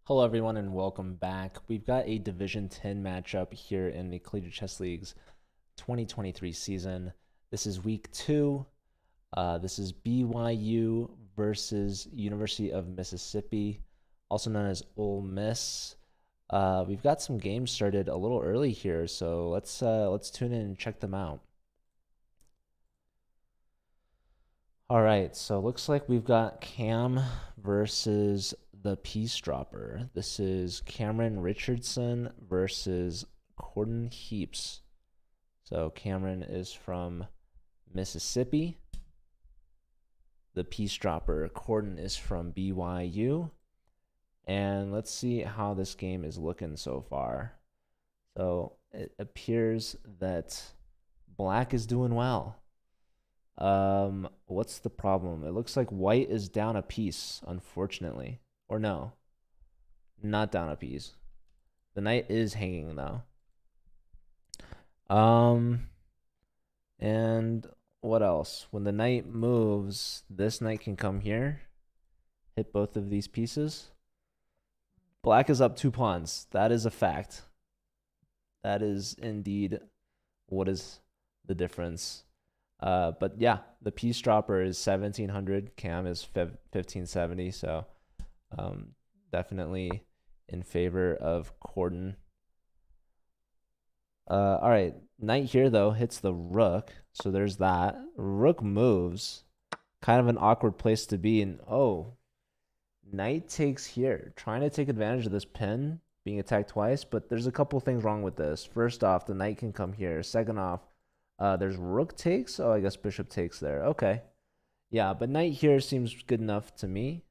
Hello, everyone, and welcome back. We've got a Division 10 matchup here in the Collegiate Chess League's 2023 season. This is week 2. This is BYU versus University of Mississippi, also known as Ole Miss. We've got some games started a little early here, so let's tune in and check them out. All right, so looks like we've got Cam versus the Peace Dropper. This is Cameron Richardson versus Corden Heaps. So Cameron is from Mississippi. The Peace Dropper, Corden, is from BYU. And let's see how this game is looking so far. So it appears that Black is doing well. What's the problem? It looks like White is down a piece, unfortunately. Or no, not down a piece. The knight is hanging though. And what else? When the knight moves, this knight can come here, hit both of these pieces. Black is up 2 pawns. That is a fact. That is indeed what is the difference. But yeah, the Peace Dropper is 1700. Cam is 1570. So definitely in favor of Corden. All right, knight here though hits the rook, so there's that. Rook moves, kind of an awkward place to be. And oh, knight takes here, trying to take advantage of this pin being attacked twice. But there's a couple things wrong with this. First off, the knight can come here. Second off, there's rook takes. Oh, I guess bishop takes there. Okay, yeah, but knight here seems good enough to me.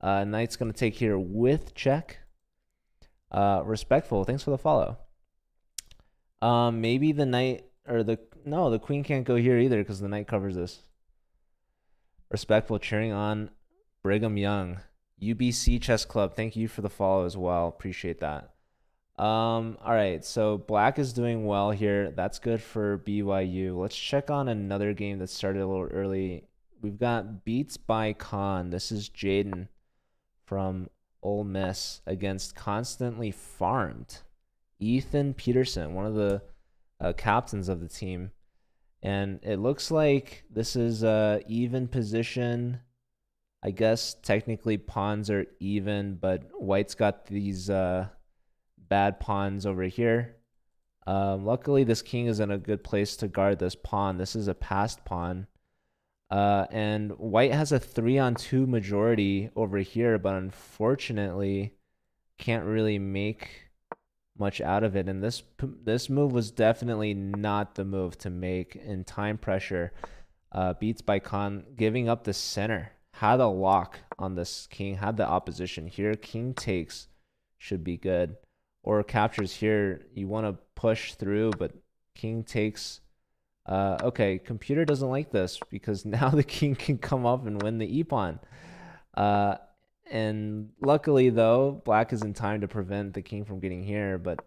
Knight's gonna take here with check. Respectful, thanks for the follow. Maybe the knight or the queen can't go here either because the knight covers this. Respectful, cheering on Brigham Young, UBC Chess Club. Thank you for the follow as well. Appreciate that. All right, so Black is doing well here. That's good for BYU. Let's check on another game that started a little early. We've got Beats by Con. This is Jaden from Ole Miss against constantly farmed Ethan Peterson, one of the captains of the team. And it looks like this is even position. I guess technically pawns are even, but White's got these bad pawns over here. Luckily, this king is in a good place to guard this pawn. This is a passed pawn. And White has a 3-on-2 majority over here, but unfortunately can't really make much out of it. And this move was definitely not the move to make in time pressure. Beats by Con, giving up the center. Had a lock on this king, had the opposition here. King takes should be good. Or captures here. You want to push through, but king takes. Okay, computer doesn't like this because now the king can come up and win the e-pawn. And luckily, though, Black is in time to prevent the king from getting here. But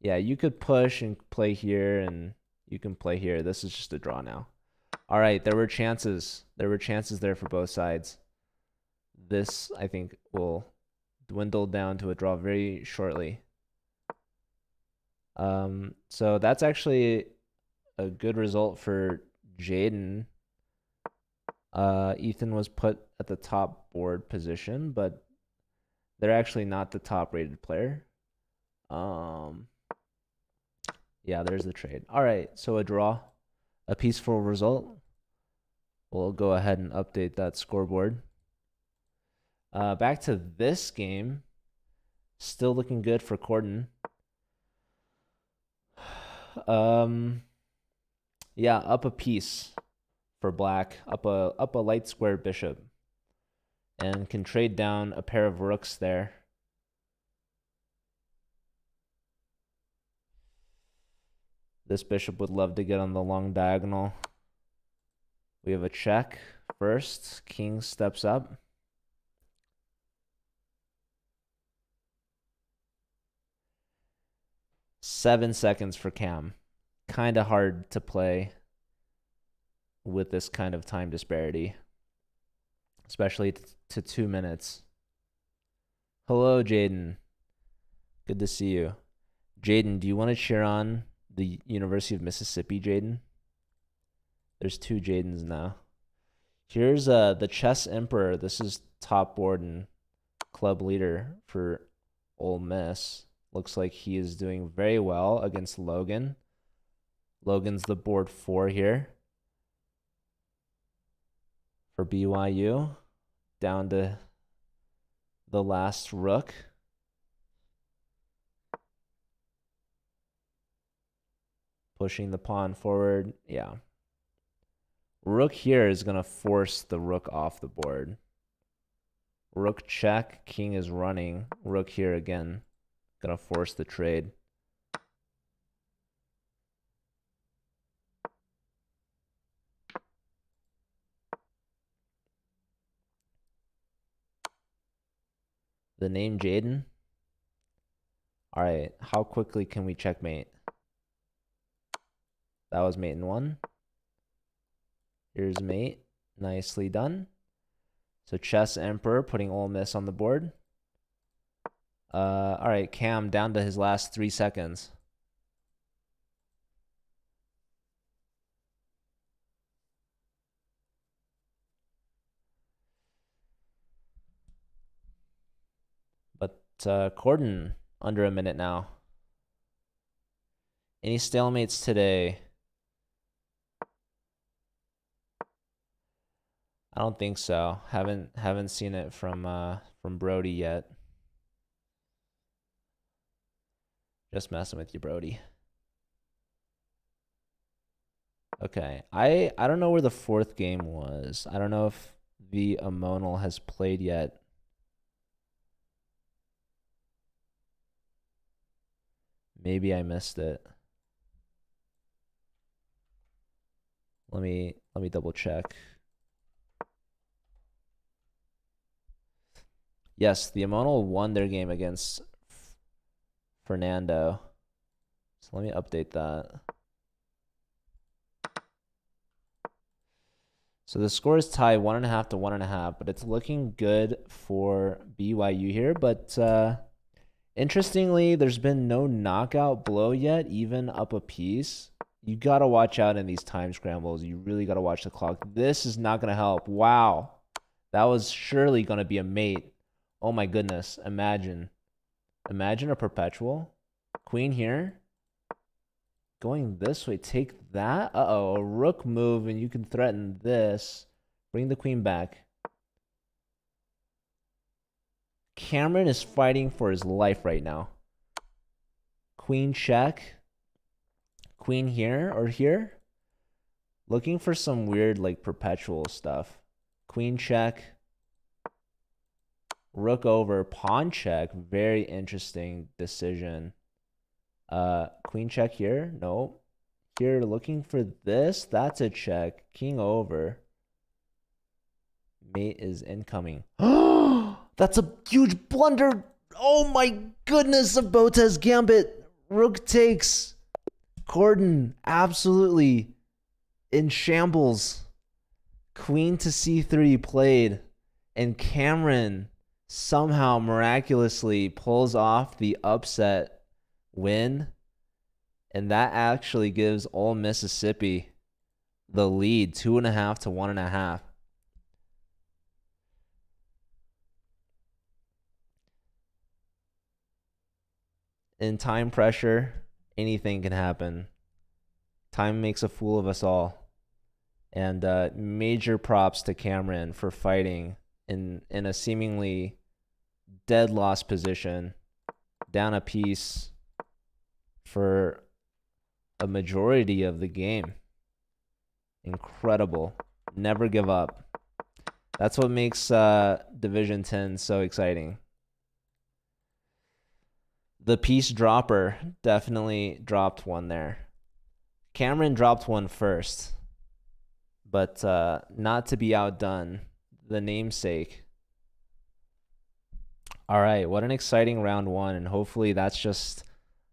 yeah, you could push and play here, and you can play here. This is just a draw now. All right, there were chances. There were chances there for both sides. This, I think, will dwindle down to a draw very shortly. So that's actually a good result for Jaden. Ethan was put at the top board position, but they're actually not the top rated player. Yeah, there's the trade. All right, so a draw, a peaceful result. We'll go ahead and update that scoreboard. Back to this game. Still looking good for Corden. Yeah, up a piece for Black, up a light square bishop, and can trade down a pair of rooks there. This bishop would love to get on the long diagonal. We have a check first. King steps up. Seven seconds for Cam. Kind of hard to play with this kind of time disparity, especially to 2 minutes. Hello, Jaden. Good to see you. Jaden, do you want to cheer on the University of Mississippi, Jaden? There's two Jadens now. Here's the Chess Emperor. This is top board and club leader for Ole Miss. Looks like he is doing very well against Logan. Logan's the board 4 here for BYU. Down to the last rook. Pushing the pawn forward. Yeah. Rook here is going to force the rook off the board. Rook check. King is running. Rook here again. Going to force the trade. The name Jaden. All right. How quickly can we checkmate? That was mate in 1. Here's mate. Nicely done. So Chess Emperor putting Ole Miss on the board. All right, Cam down to his last 3 seconds. But Corden under a minute now. Any stalemates today? I don't think so. Haven't seen it from Brody yet. Just messing with you, Brody. Okay. I don't know where the 4th game was. I don't know if the Amonal has played yet. Maybe I missed it. Let me double check. Yes, the Amonal won their game against Fernando. So let me update that. So the score is tied 1.5 to 1.5, but it's looking good for BYU here. But interestingly, there's been no knockout blow yet, even up a piece. You got to watch out in these time scrambles. You really got to watch the clock. This is not going to help. Wow. That was surely going to be a mate. Oh my goodness. Imagine a perpetual. Queen here. Going this way. Take that. Uh-oh. A rook move and you can threaten this. Bring the queen back. Cameron is fighting for his life right now. Queen check. Queen here or here. Looking for some weird like perpetual stuff. Queen check. Rook over, pawn check. Very interesting decision. Queen check here. No. Here, looking for this. That's a check. King over. Mate is incoming. That's a huge blunder. Oh my goodness, of Botez Gambit. Rook takes. Corden absolutely in shambles. Queen to c3 played. And Cameron somehow miraculously pulls off the upset win, and that actually gives Ole Mississippi the lead 2.5 to 1.5. In time pressure, anything can happen. Time makes a fool of us all. And major props to Cameron for fighting in a seemingly dead loss position, down a piece for a majority of the game. Incredible. Never give up. That's what makes Division 10 so exciting. The piece dropper definitely dropped one there. Cameron dropped one first, but not to be outdone. The namesake. All right, what an exciting round 1, and hopefully that's just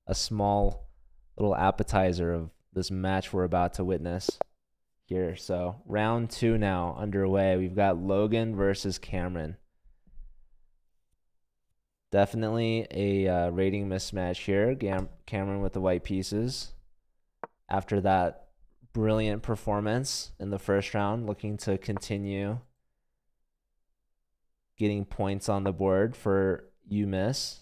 a small little appetizer of this match we're about to witness here. So round 2 now underway. We've got Logan versus Cameron. Definitely a rating mismatch here. Cameron with the white pieces. After that brilliant performance in the first round, looking to continue getting points on the board for UMass.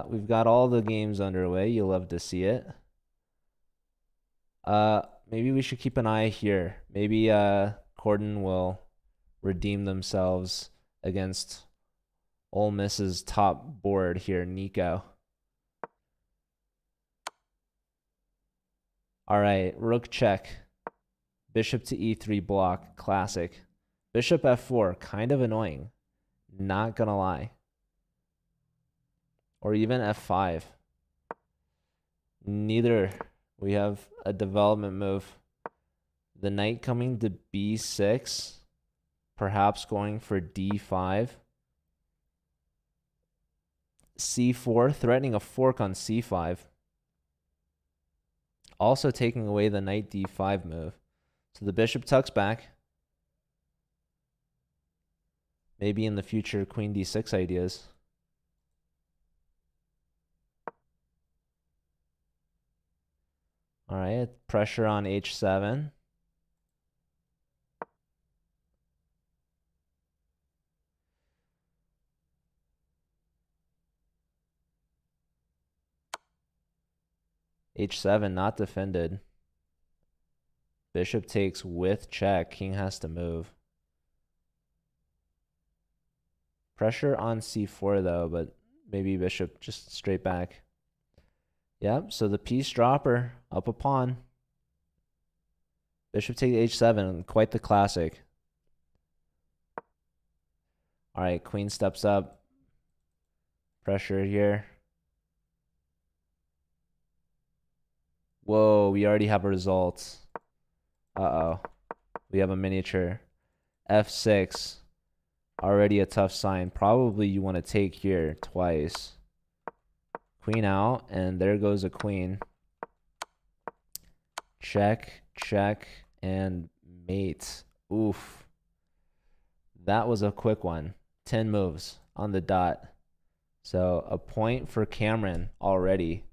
We've got all the games underway. You'll love to see it. Maybe we should keep an eye here. Maybe Corden will redeem themselves against Ole Miss's top board here, Nico. All right, rook check. Bishop to e3 block, classic. Bishop f4, kind of annoying. Not gonna lie. Or even f5. Neither. We have a development move. The knight coming to b6. Perhaps going for d5. c4, threatening a fork on c5. Also taking away the knight d5 move. So the bishop tucks back. Maybe in the future, queen d6 ideas. All right, pressure on h7. h7 not defended. Bishop takes with check. King has to move. Pressure on c4 though, but maybe bishop just straight back. Yep, so the piece dropper up a pawn. Bishop takes h7, quite the classic. All right, queen steps up. Pressure here. Whoa, we already have a result. Uh-oh. We have a miniature. f6. Already a tough sign. Probably you want to take here twice. Queen out, and there goes a queen. Check, check, and mate. Oof. That was a quick one. 10 moves on the dot. So a point for Cameron already.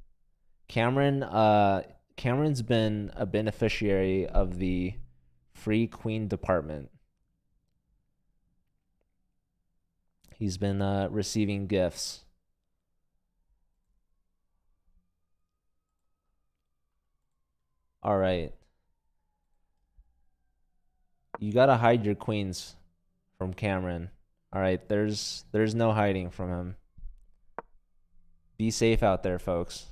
Cameron's been a beneficiary of the free queen department. He's been receiving gifts. All right. You got to hide your queens from Cameron. All right, there's no hiding from him. Be safe out there, folks.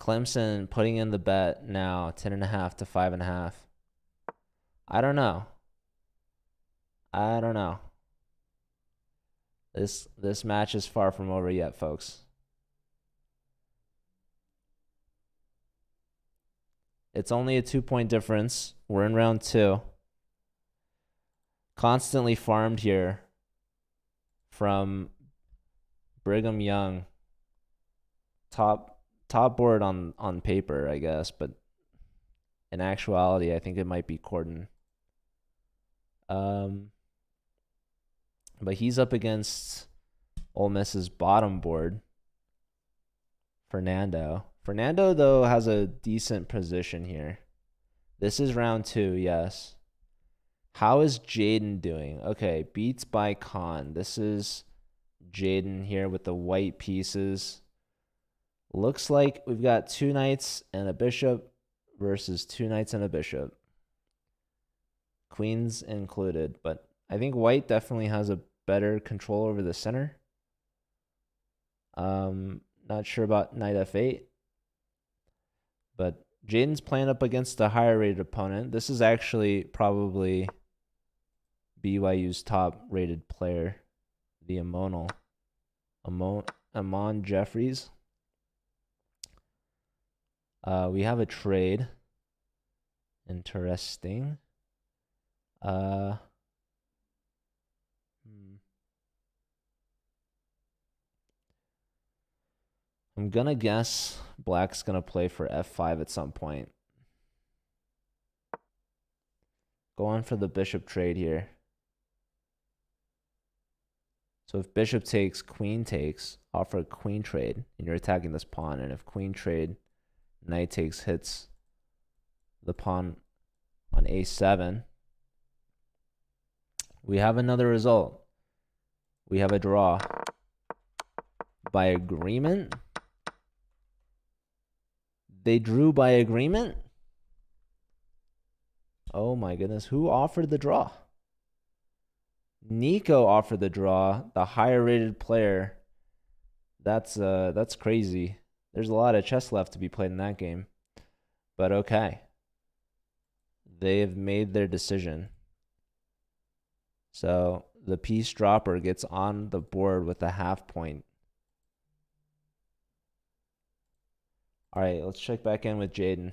Clemson putting in the bet now, 10.5 to 5.5. I don't know. This match is far from over yet, folks. It's only a 2-point difference. We're in round 2. Constantly farmed here from Brigham Young. Top board on paper, I guess, but in actuality, I think it might be Corden. But he's up against Ole Miss's bottom board, Fernando. Fernando, though, has a decent position here. This is round 2, yes. How is Jaden doing? Okay, beats by Khan. This is Jaden here with the white pieces. Looks like we've got 2 knights and a bishop versus 2 knights and a bishop. Queens included, but I think white definitely has a better control over the center. Not sure about knight f8. But Jaden's playing up against a higher rated opponent. This is actually probably BYU's top rated player, the Amon Jeffries. We have a trade. Interesting. I'm gonna guess black's gonna play for f5 at some point. Go on for the bishop trade here. So if bishop takes, queen takes, offer a queen trade, and you're attacking this pawn. And if queen trade, knight takes hits the pawn on a7, we have another result. We have a draw. By agreement? They drew by agreement? Oh my goodness. Who offered the draw? Nico offered the draw, the higher rated player. That's crazy. There's a lot of chess left to be played in that game. But okay. They have made their decision. So the piece dropper gets on the board with a half point. All right, let's check back in with Jaden.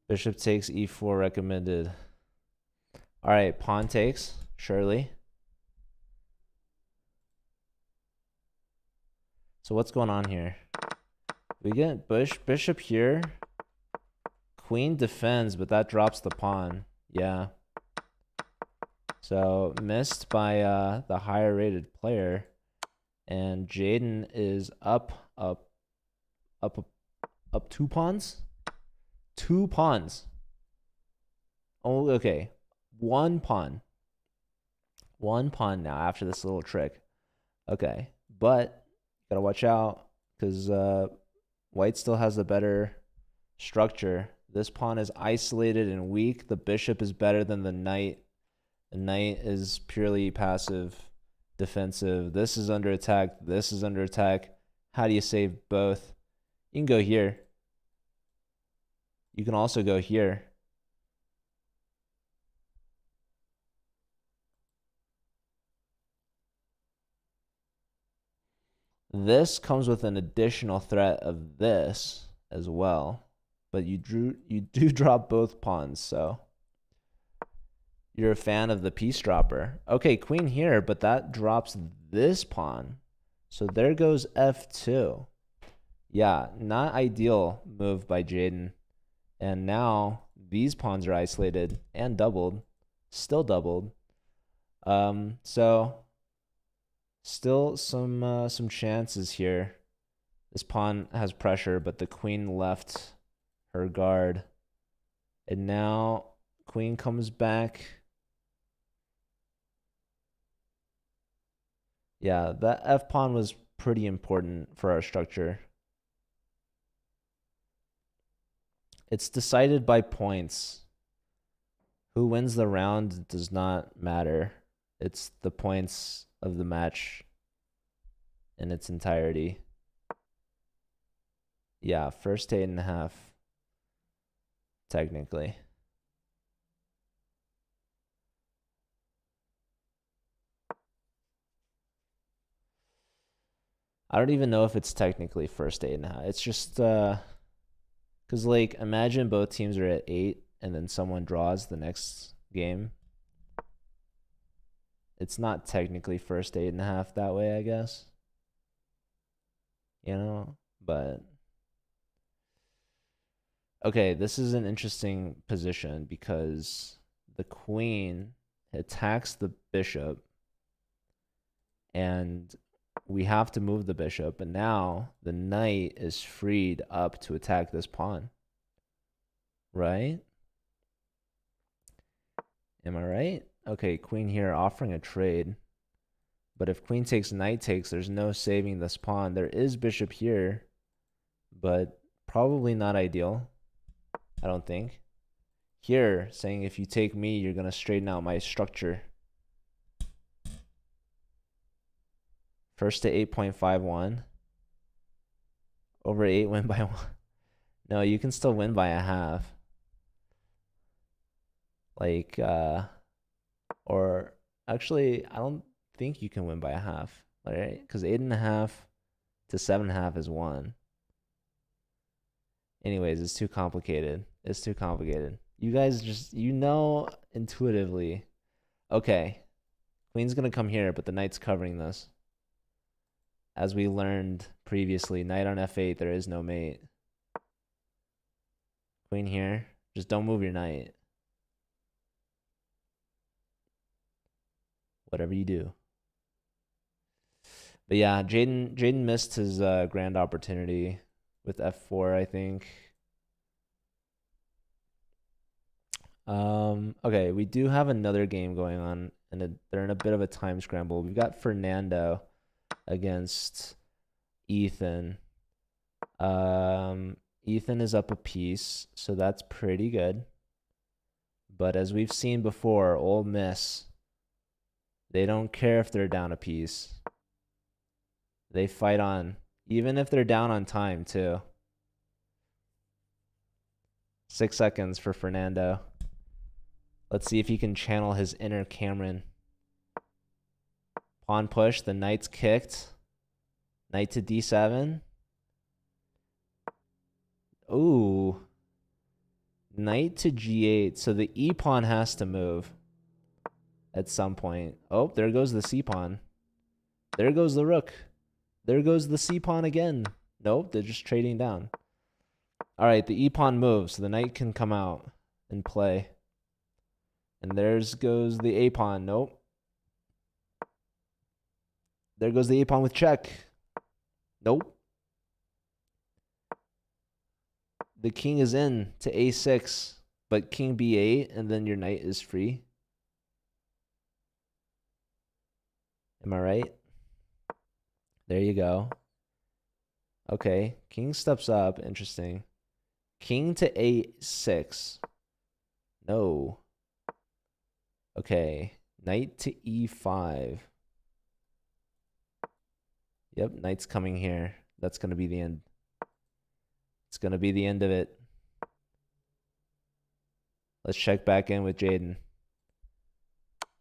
Bishop takes e4 recommended. All right, pawn takes, surely. So what's going on here? We get bishop here. Queen defends, but that drops the pawn. Yeah. So missed by the higher rated player. And Jaden is up 2 pawns? 2 pawns. Oh, okay. 1 pawn. 1 pawn now after this little trick. Okay. But gotta watch out because white still has the better structure. This pawn is isolated and weak. The bishop is better than the knight. The knight is purely passive, defensive. This is under attack. This is under attack. How do you save both? You can go here. You can also go here. This comes with an additional threat of this as well. But you do drop both pawns, so you're a fan of the piece dropper. Okay, queen here, but that drops this pawn. So there goes f2. Yeah, not ideal move by Jaden. And now these pawns are isolated and doubled. Still doubled. So still some chances here. This pawn has pressure, but the queen left her guard. And now queen comes back. Yeah, that f pawn was pretty important for our structure. It's decided by points. Who wins the round does not matter. It's the points of the match in its entirety. Yeah, first 8.5. Technically. I don't even know if it's technically first 8.5. It's just because like imagine both teams are at 8 and then someone draws the next game. It's not technically first 8.5 that way, I guess. You know, but okay, this is an interesting position because the queen attacks the bishop and we have to move the bishop, and now the knight is freed up to attack this pawn. Right? Am I right? Okay, queen here offering a trade. But if queen takes, knight takes, there's no saving this pawn. There is bishop here, but probably not ideal. I don't think. Here, saying if you take me, you're going to straighten out my structure. First to 8.51. Over 8, win by 1. No, you can still win by a half. Like, or actually, I don't think you can win by a half. Right? Because 8.5 to 7.5 is 1. Anyways, it's too complicated. It's too complicated. You guys just, you know intuitively. Okay. Queen's going to come here, but the knight's covering this. As we learned previously, knight on f8, there is no mate. Queen here. Just don't move your knight. Whatever you do. But yeah, Jaden missed his grand opportunity with f4, I think. Okay, we do have another game going on, and they're in a bit of a time scramble. We've got Fernando against Ethan. Ethan is up a piece, so that's pretty good. But as we've seen before, Ole Miss, they don't care if they're down a piece. They fight on, even if they're down on time, too. 6 seconds for Fernando. Let's see if he can channel his inner Cameron. Pawn push, the knight's kicked. Knight to d7. Ooh. Knight to g8. So the e pawn has to move at some point. Oh, there goes the c pawn. There goes the rook. There goes the c pawn again. Nope, they're just trading down. All right, the e pawn moves, so the knight can come out and play. And there's goes the a pawn. Nope. There goes the a pawn with check. Nope. The king is in to a6, but king b8, and then your knight is free. Am I right? There you go. Okay, king steps up. Interesting. King to a6. No. Okay, knight to e5. Yep, knight's coming here. That's going to be the end. It's going to be the end of it. Let's check back in with Jaden.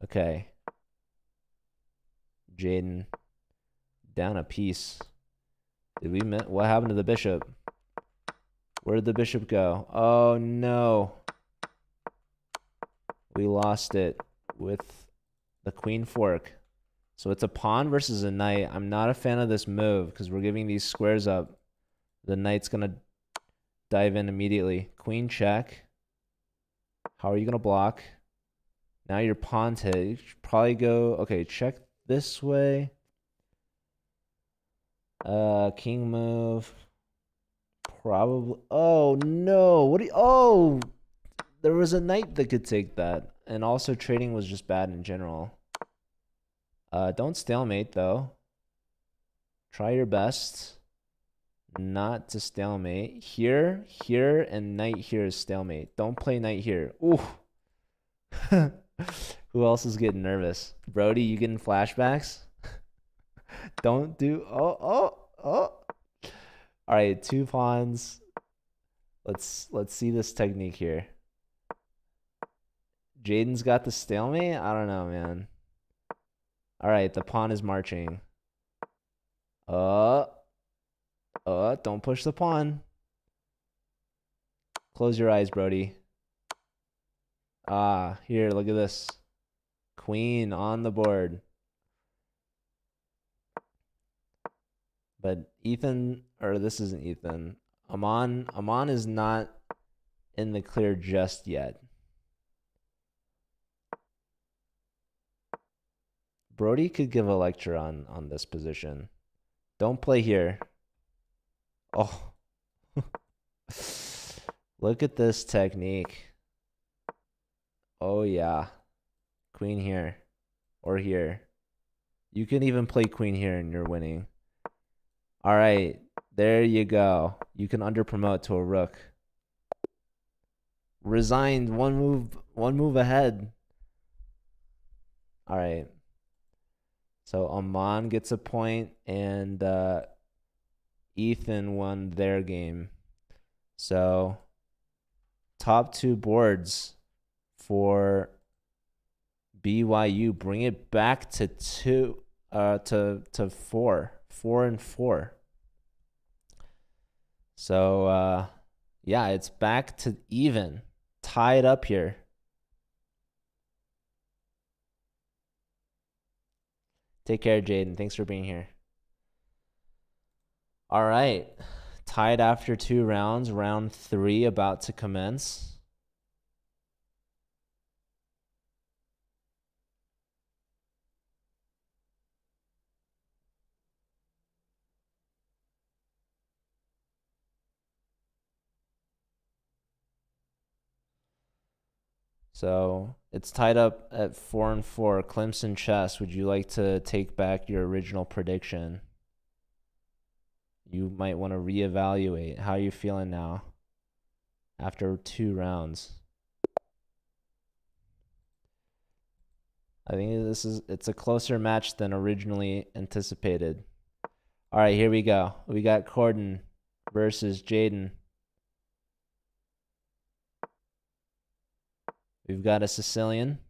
Okay. Jaden down a piece. Did we miss? What happened to the bishop? Where did the bishop go? Oh no. We lost it with the queen fork. So it's a pawn versus a knight. I'm not a fan of this move because we're giving these squares up. The knight's going to dive in immediately. Queen check. How are you going to block? Now your pawn's hit. You should probably go, okay, check this way. King move. Probably. Oh, no. What do you, oh, there was a knight that could take that. And also trading was just bad in general. Don't stalemate, though. Try your best not to stalemate. Here, here, and knight here is stalemate. Don't play knight here. Ooh. Who else is getting nervous? Brody, you getting flashbacks? Don't do... Oh. All right, 2 pawns. Let's see this technique here. Jaden's got the stalemate? I don't know, man. All right, the pawn is marching. Don't push the pawn. Close your eyes, Brody. Here, look at this. Queen on the board. But Ethan, or this isn't Ethan. Aman is not in the clear just yet. Brody could give a lecture on this position. Don't play here. Oh. Look at this technique. Oh, yeah. Queen here. Or here. You can even play queen here and you're winning. All right. There you go. You can under-promote to a rook. Resigned. One move ahead. All right. So Aman gets a point, and Ethan won their game. So top 2 boards for BYU. Bring it back to 4 and 4. So Yeah, it's back to even. Tied up here. Take care, Jaden. Thanks for being here. All right. Tied after 2 rounds. Round 3 about to commence. So it's tied up at 4-4. Clemson Chess, would you like to take back your original prediction? You might want to reevaluate. How are you feeling now after 2 rounds? I think it's a closer match than originally anticipated. All right, here we go. We got Corden versus Jaden. We've got a Sicilian.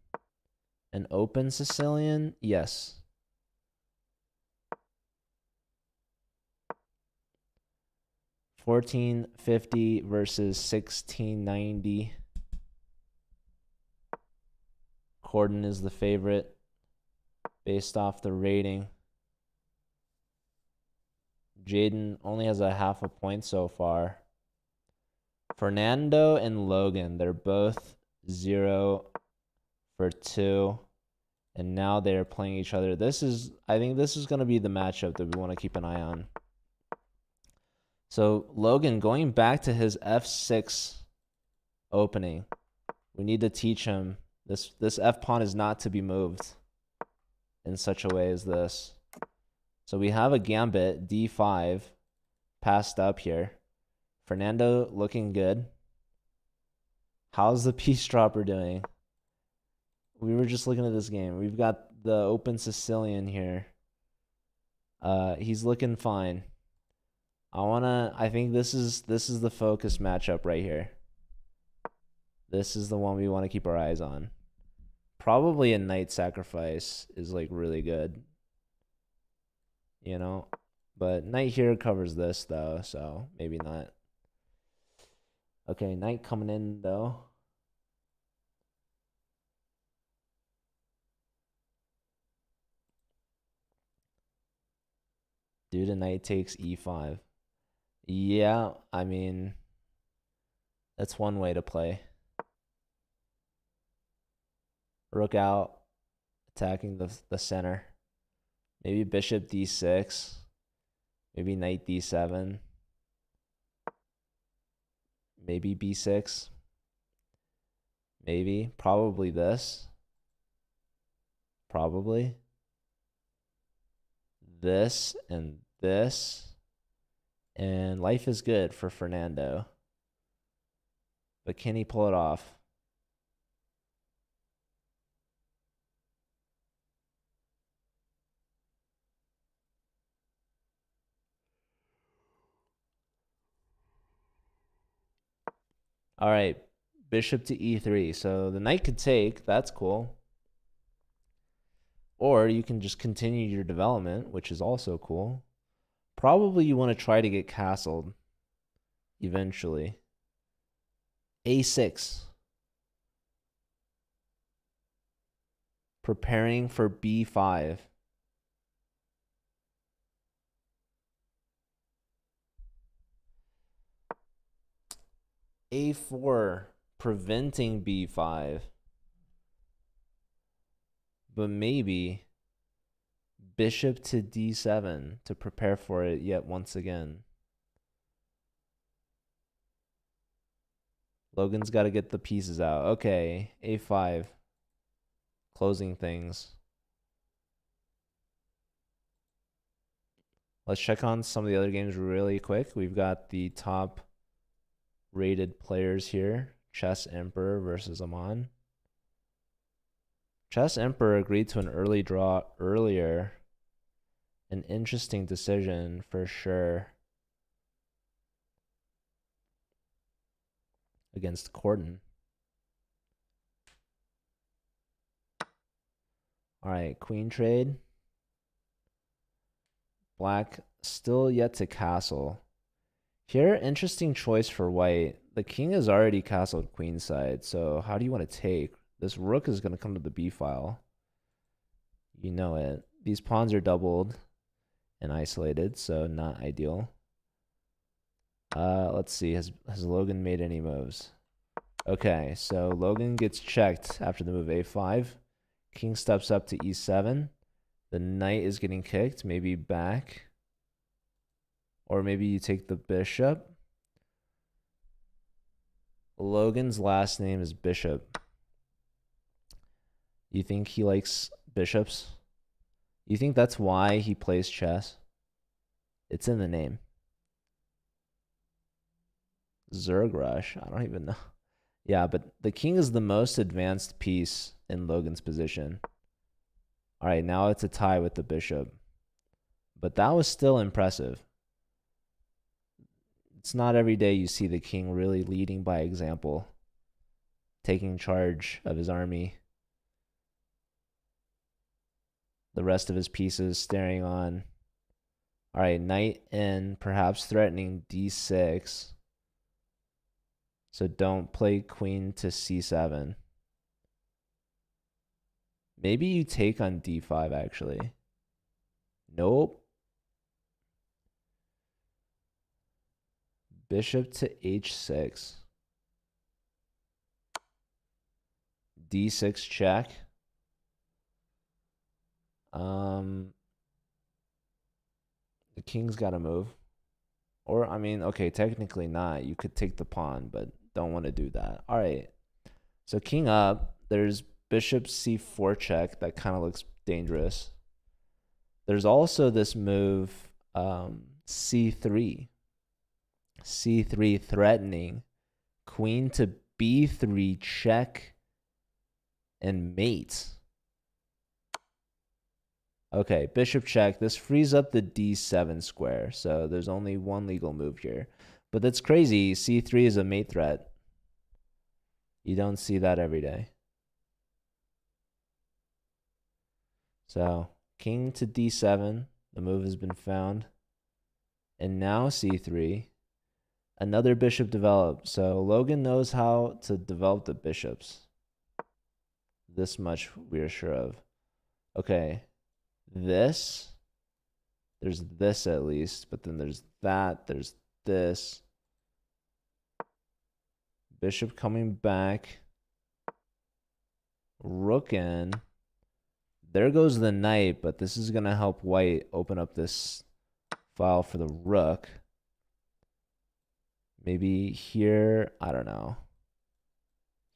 An open Sicilian? Yes. $14.50 versus $16.90. Corden is the favorite based off the rating. Jaden only has a half a point so far. Fernando and Logan, they're both 0 for 2. And now they're playing each other. I think this is going to be the matchup that we want to keep an eye on. So Logan, going back to his F6 opening, we need to teach him this F pawn is not to be moved in such a way as this. So we have a gambit, D5, passed up here. Fernando looking good. How's the piece dropper doing? We were just looking at this game. We've got the open Sicilian here. He's looking fine. I think this is the focus matchup right here. This is the one we want to keep our eyes on. Probably a knight sacrifice is like really good. You know? But knight here covers this though, so maybe not. Okay, knight coming in though. Dude, a knight takes e5. Yeah, I mean, that's one way to play. Rook out, attacking the center. Maybe bishop d6. Maybe knight d7. Maybe b6. Maybe. Probably this. Probably. This and this. And life is good for Fernando. But can he pull it off? All right, bishop to e3. So the knight could take. That's cool. Or you can just continue your development, which is also cool. Probably you want to try to get castled eventually. A6. Preparing for b5. A4. Preventing b5. But maybe bishop to d7 to prepare for it yet once again. Logan's got to get the pieces out. Okay, a5. Closing things. Let's check on some of the other games really quick. We've got the top rated players here. Chess Emperor versus Aman. Chess Emperor agreed to an early draw earlier. An interesting decision for sure. Against Corden. All right, queen trade. Black still yet to castle. Here, interesting choice for white. the king is already castled queenside, so how do you want to take? This rook is going to come to the b file. You know it. These pawns are doubled and isolated, so not ideal. Let's see. Has Logan made any moves? Okay, so Logan gets checked after the move a5. King steps up to e7. The knight is getting kicked, maybe back. Or maybe you take the bishop. Logan's last name is Bishop. You think he likes bishops? You think that's why he plays chess? It's in the name. Zergrush, I don't even know. Yeah, but the king is the most advanced piece in Logan's position. All right, now it's a tie with the bishop. But that was still impressive. It's not every day you see the king really leading by example, taking charge of his army. The rest of his pieces staring on. All right, knight in, perhaps threatening d6. So don't play queen to c7. Maybe you take on d5, actually. Nope. Bishop to h6. d6 check. The king's got to move. Or, I mean, okay, technically not. You could take the pawn, but don't want to do that. All right. So king up. There's bishop c4 check. That kind of looks dangerous. There's also this move, c3. c3 threatening. Queen to b3 check and mate. Okay, bishop check. This frees up the d7 square, so there's only one legal move here. But that's crazy. c3 is a mate threat. You don't see that every day. So, king to d7. The move has been found. And now c3. Another bishop developed. So, Logan knows how to develop the bishops. This much we're sure of. Okay. There's this at least, but then there's that, there's this. Bishop coming back. Rook in. There goes the knight, but this is going to help white open up this file for the rook. Maybe here, I don't know.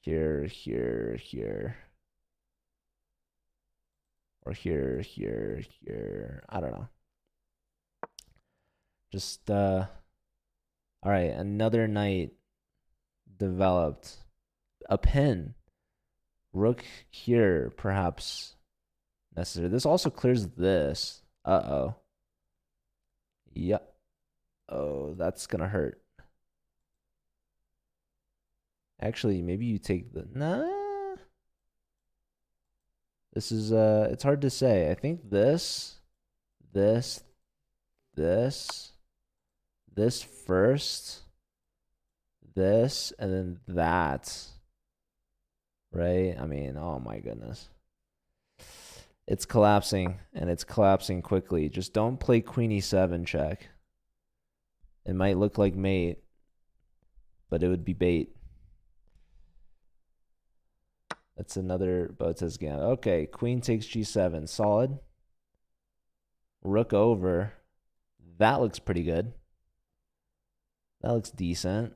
Here. Or here. I don't know. Just, all right, another knight developed. A pin. Rook here, perhaps necessary. This also clears this. Uh-oh. Yep. Oh, that's going to hurt. Actually, maybe you take the... Nah. This is, it's hard to say. I think this first, this, and then that, right? I mean, oh my goodness. It's collapsing, and it's collapsing quickly. Just don't play queen e7 check. It might look like mate, but it would be bait. That's another Botes gambit. Okay, queen takes g7. Solid. Rook over. That looks pretty good. That looks decent.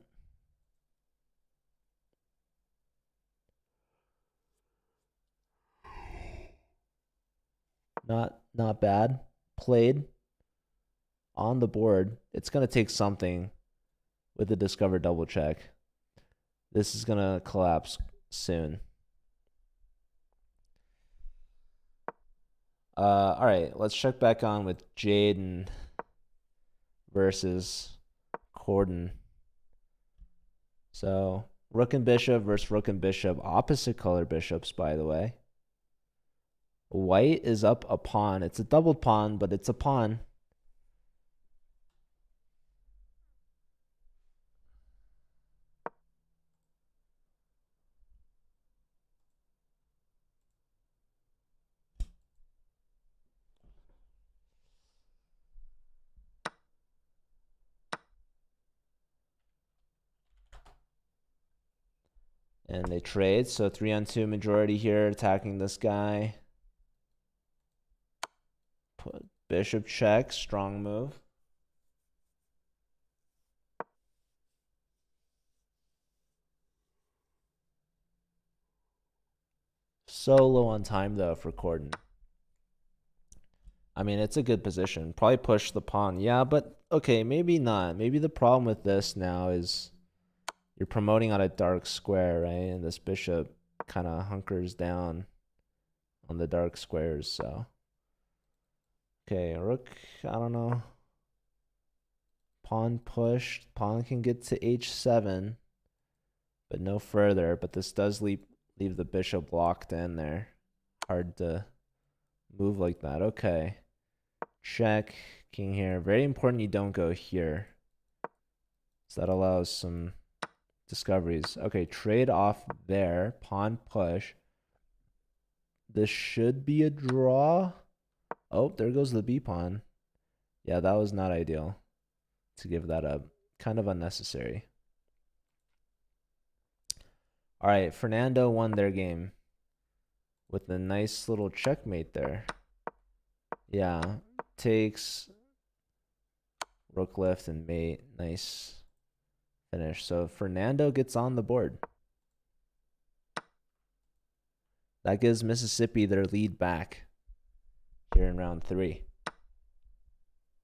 Not bad. Played. On the board. It's going to take something with the discover double check. This is going to collapse soon. All right, let's check back on with Jaden versus Corden. So, rook and bishop versus rook and bishop. Opposite color bishops, by the way. White is up a pawn. It's a doubled pawn, but it's a pawn. And they trade, so 3-on-2 majority here, attacking this guy. Put bishop check, strong move. So low on time though for Corden. I mean, it's a good position. Probably push the pawn. Yeah, but okay, maybe not. Maybe the problem with this now is you're promoting on a dark square, right? And this bishop kind of hunkers down on the dark squares, so. Okay, rook, I don't know. Pawn push. Pawn can get to h7, but no further. But this does leave the bishop locked in there. Hard to move like that. Okay. Check. King here. Very important you don't go here. So that allows some discoveries. Okay, trade off there. Pawn push. This should be a draw. Oh, there goes the b pawn. Yeah, that was not ideal to give that up. Kind of unnecessary. All right, Fernando won their game with a nice little checkmate there. Yeah, takes rook left and mate. Nice finish. So Fernando gets on the board. That gives Mississippi their lead back here in round 3.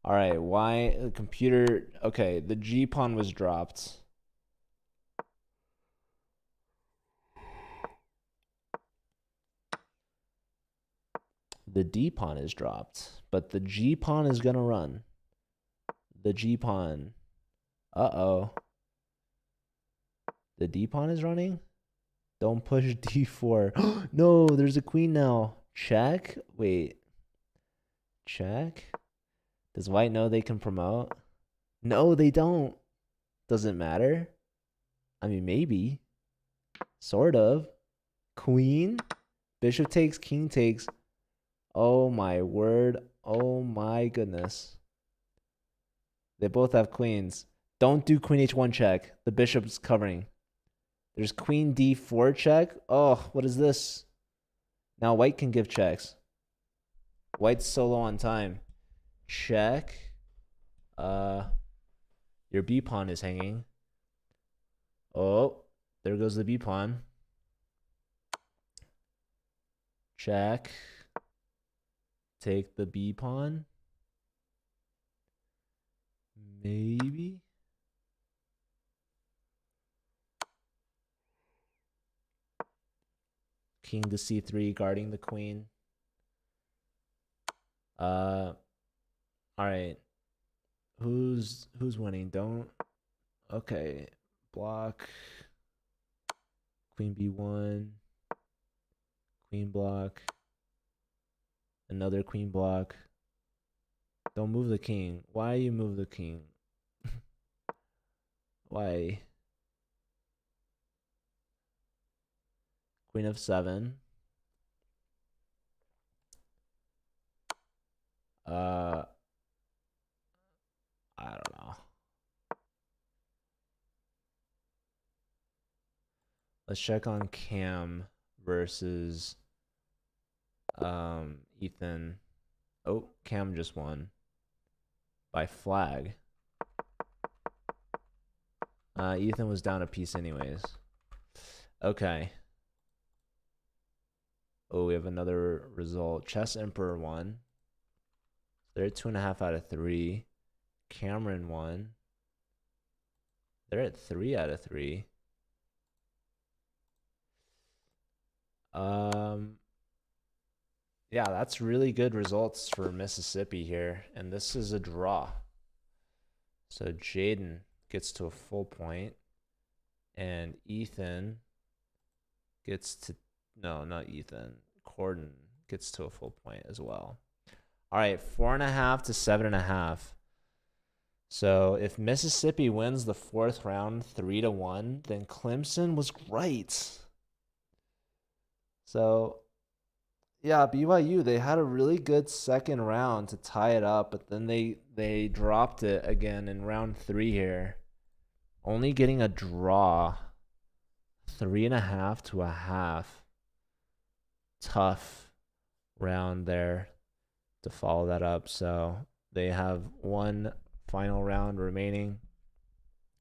All right, why the computer? Okay, the G pawn was dropped. The D pawn is dropped, but the G pawn is gonna run. The G pawn. Uh-oh. The D pawn is running? Don't push D4. No, there's a queen now. Check? Wait. Check? Does white know they can promote? No, they don't. Doesn't matter. I mean, maybe. Sort of. Queen? Bishop takes, king takes. Oh my word. Oh my goodness. They both have queens. Don't do queen h1 check. The bishop's covering. There's queen d4 check. Oh, what is this? Now white can give checks. White's so low on time. Check. Your b pawn is hanging. Oh, there goes the b pawn. Check. Take the b pawn. Maybe. King to c3, guarding the queen. All right. Who's winning? Don't. Okay. Block. Queen b1. Queen block. Another queen block. Don't move the king. Why you move the king? Why? Queen of 7. I don't know. Let's check on Cam versus Ethan. Oh, Cam just won by flag. Ethan was down a piece anyways. Okay. Oh, we have another result. Chess Emperor won. They're at 2.5 out of 3. Cameron won. They're at 3 out of 3. Yeah, that's really good results for Mississippi here. And this is a draw. So Jaden gets to a full point. And Ethan gets to... No, not Ethan. Corden gets to a full point as well. All right, 4.5 to 7.5. So if Mississippi wins the 4th round 3-1, then Clemson was right. So, yeah, BYU, they had a really good second round to tie it up, but then they dropped it again in round 3 here. Only getting a draw 3.5 to a half. Tough round there to follow that up. So they have one final round remaining.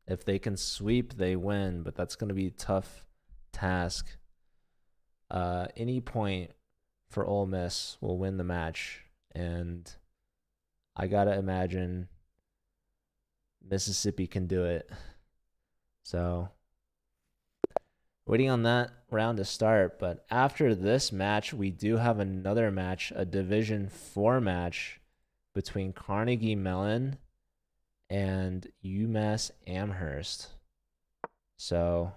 If they can sweep, they win, but that's going to be a tough task. Any point for Ole Miss will win the match, and I got to imagine Mississippi can do it. So waiting on that round to start, but after this match, we do have another match, a Division 4 match between Carnegie Mellon and UMass Amherst. So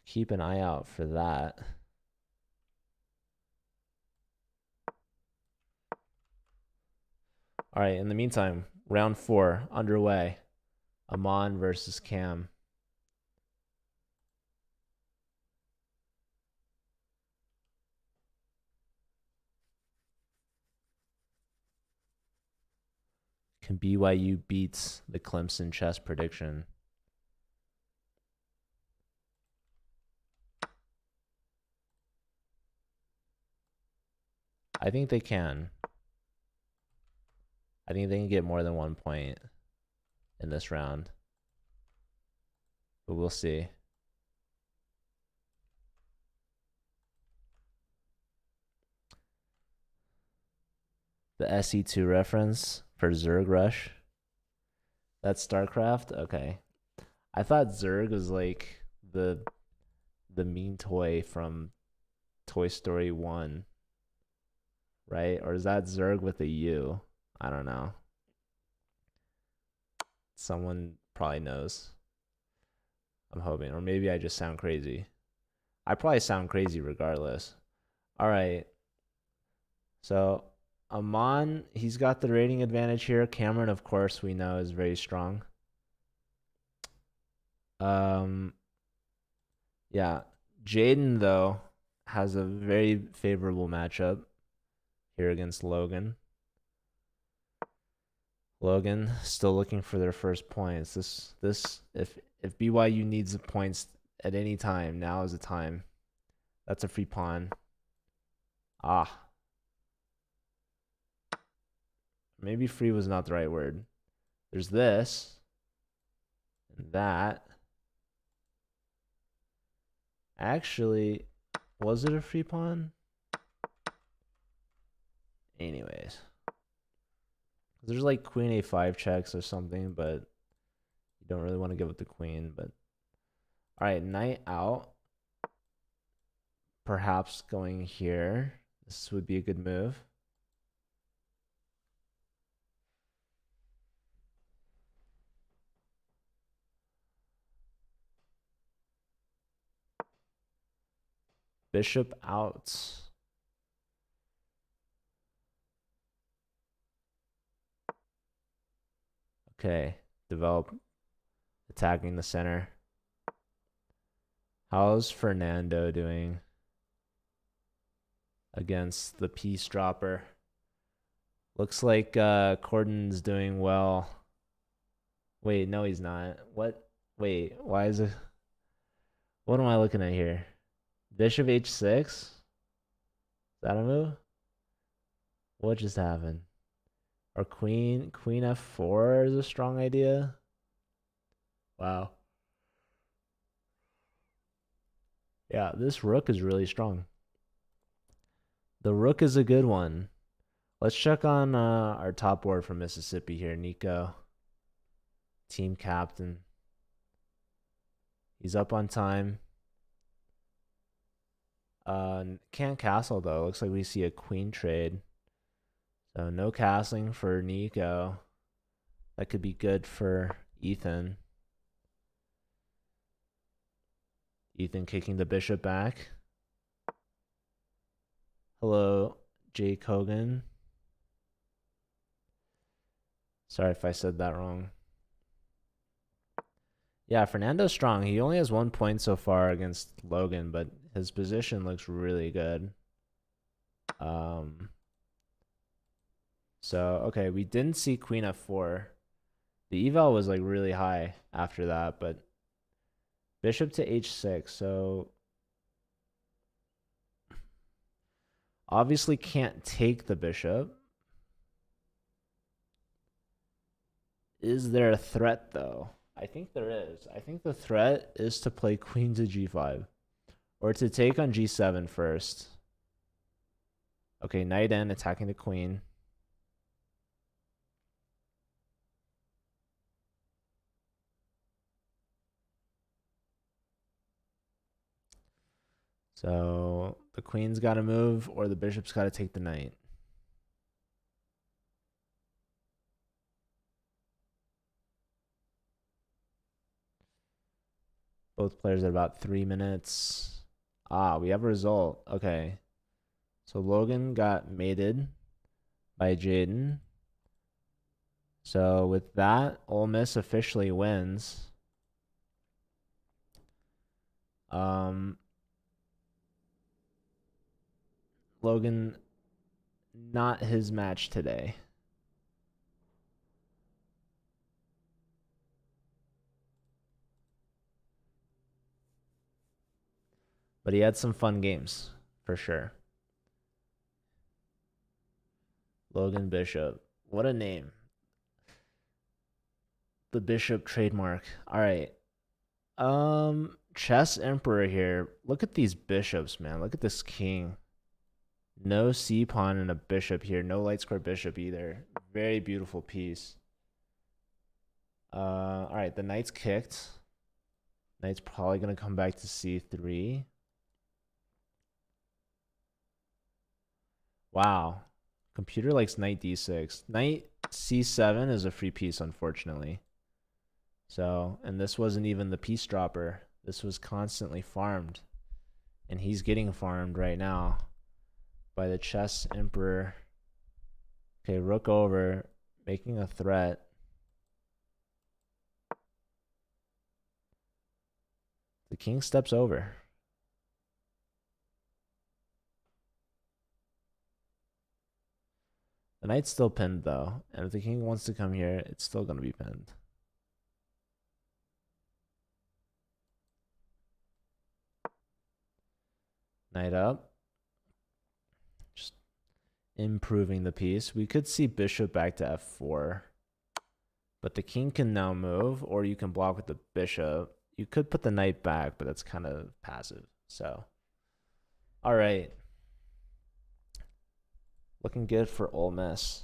keep an eye out for that. All right, in the meantime, round 4 underway. Amon versus Cam. Can BYU beats the Clemson chess prediction? I think they can. I think they can get more than 1 point in this round. But we'll see. The SE2 reference for Zerg Rush. That's StarCraft? Okay. I thought Zerg was like the mean toy from Toy Story 1. Right? Or is that Zerg with a U? I don't know. Someone probably knows. I'm hoping. Or maybe I just sound crazy. I probably sound crazy regardless. All right. So Amon, he's got the rating advantage here. Cameron, of course, we know is very strong. Yeah. Jaden, though, has a very favorable matchup here against Logan. Logan still looking for their first points. If BYU needs the points at any time, now is the time. That's a free pawn. Maybe free was not the right word. There's this and that. Actually, was it a free pawn? Anyways. There's like queen a5 checks or something, but you don't really want to give up the queen. But all right, knight out. Perhaps going here. This would be a good move. Bishop out. Okay, develop attacking the center. How's Fernando doing against the piece dropper? Looks like Corden's doing well. Wait, no, he's not. What? Wait, why is it? What am I looking at here? Bishop h6? Is that a move? What just happened? Or queen f4 is a strong idea? Wow. Yeah, this rook is really strong. The rook is a good one. Let's check on our top board from Mississippi here. Nico, team captain. He's up on time. Can't castle though. Looks like we see a queen trade. So no castling for Nico. That could be good for Ethan. Ethan kicking the bishop back. Hello, Jake Hogan. Sorry if I said that wrong. Yeah, Fernando's strong. He only has 1 point so far against Logan, but his position looks really good. So, okay, we didn't see queen f4. The eval was like really high after that, but bishop to h6. So obviously can't take the bishop. Is there a threat though? I think there is. I think the threat is to play queen to g5 or to take on g7 first. Okay, knight n attacking the queen. So the queen's got to move or the bishop's got to take the knight. Both players at about 3 minutes. Ah, we have a result. Okay. So Logan got mated by Jaden. So with that, Ole Miss officially wins. Logan, not his match today. But he had some fun games, for sure. Logan Bishop. What a name. The Bishop trademark. All right. Chess Emperor here. Look at these bishops, man. Look at this king. No C pawn and a bishop here. No light square bishop either. Very beautiful piece. All right, the knight's kicked. Knight's probably going to come back to C3. Wow. Computer likes knight D6. Knight C7 is a free piece, unfortunately. So, and this wasn't even the piece dropper. This was constantly farmed. And he's getting farmed right now by the Chess Emperor. Okay, rook over, making a threat. The king steps over. The knight's still pinned though, and if the king wants to come here, it's still going to be pinned. Knight up. Just improving the piece. We could see bishop back to f4. But the king can now move, or you can block with the bishop. You could put the knight back, but that's kind of passive. So, all right. Looking good for Ole Miss.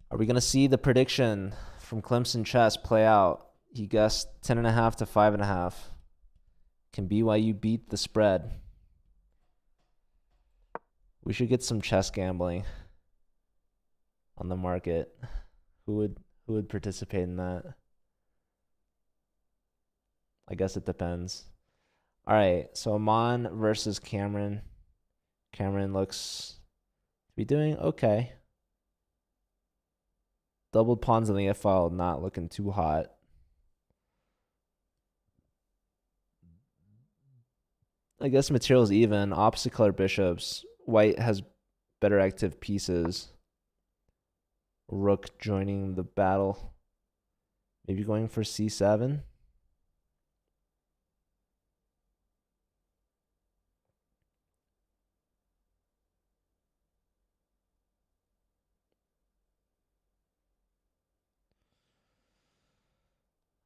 Are we going to see the prediction from Clemson Chess play out? He guessed 10.5 to 5.5. Can BYU beat the spread? We should get some chess gambling on the market. Who would participate in that? I guess it depends. All right, so Amon versus Cameron. Cameron looks to be doing okay. Doubled pawns on the F-file, not looking too hot. I guess material's even. Opposite color bishops. White has better active pieces. Rook joining the battle. Maybe going for C7.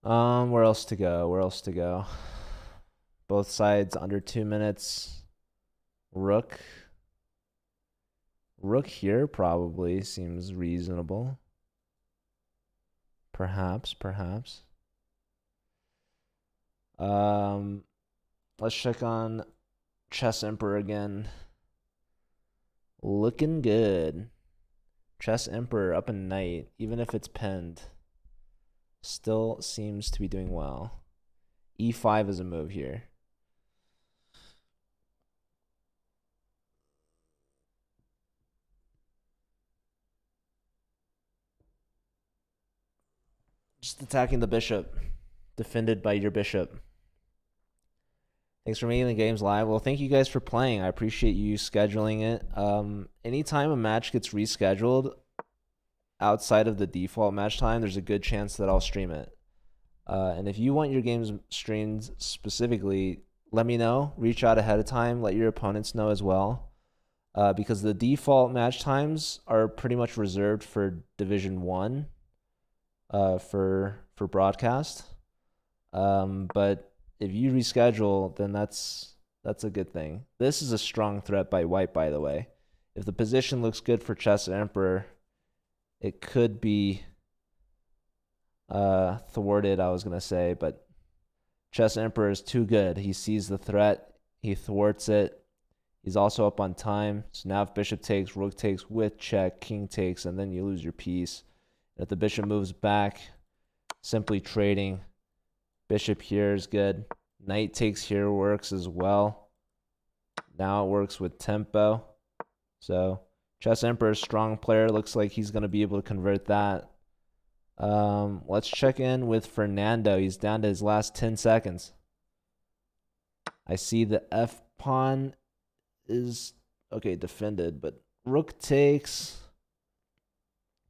Where else to go? Where else to go? Both sides under 2 minutes. Rook. Rook here probably seems reasonable. Perhaps. Let's check on Chess Emperor again. Looking good. Chess Emperor up a knight, even if it's pinned. Still seems to be doing well. E5 is a move here. Just attacking the bishop. Defended by your bishop. Thanks for making the games live. Well, thank you guys for playing. I appreciate you scheduling it. Anytime a match gets rescheduled, outside of the default match time, there's a good chance that I'll stream it. And if you want your games streamed specifically, let me know. Reach out ahead of time. Let your opponents know as well. Because the default match times are pretty much reserved for Division 1 for broadcast. But if you reschedule, then that's a good thing. This is a strong threat by white, by the way. If the position looks good for Chess Emperor, it could be thwarted, I was going to say, but Chess Emperor is too good. He sees the threat, he thwarts it. He's also up on time. So now if bishop takes, rook takes with check, king takes, and then you lose your piece. If the bishop moves back, simply trading. Bishop here is good. Knight takes here works as well. Now it works with tempo. So Chess Emperor, strong player. Looks like he's going to be able to convert that. Let's check in with Fernando. He's down to his last 10 seconds. I see the F pawn is okay, defended, but rook takes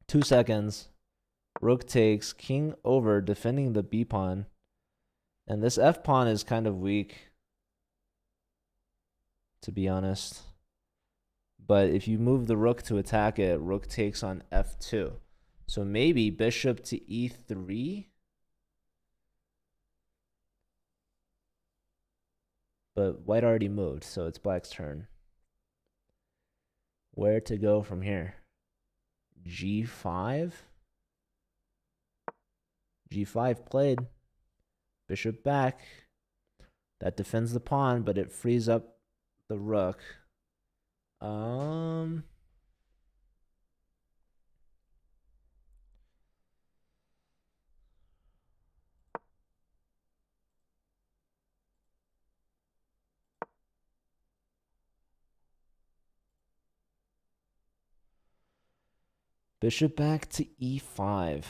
2 seconds. Rook takes, king over, defending the B pawn. And this F pawn is kind of weak, to be honest. But if you move the rook to attack it, rook takes on F2. So maybe bishop to E3. But white already moved, so it's black's turn. Where to go from here? G5? G5 played. Bishop back. That defends the pawn, but it frees up the rook. Bishop back to E5.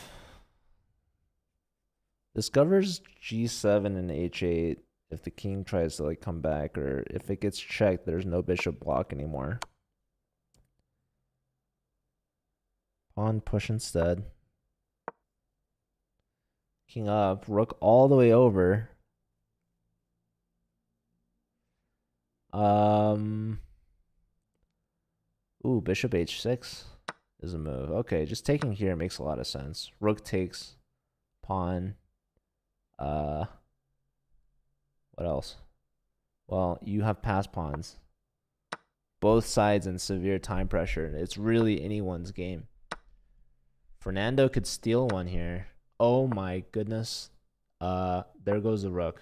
Discovers G7 and H8 if the king tries to like come back, or if it gets checked, there's no bishop block anymore. Pawn push instead. King up, rook all the way over. Ooh, bishop H6 is a move. Okay, just taking here makes a lot of sense. Rook takes, pawn. What else? Well, you have passed pawns. Both sides in severe time pressure. It's really anyone's game. Fernando could steal one here. Oh my goodness. There goes the rook.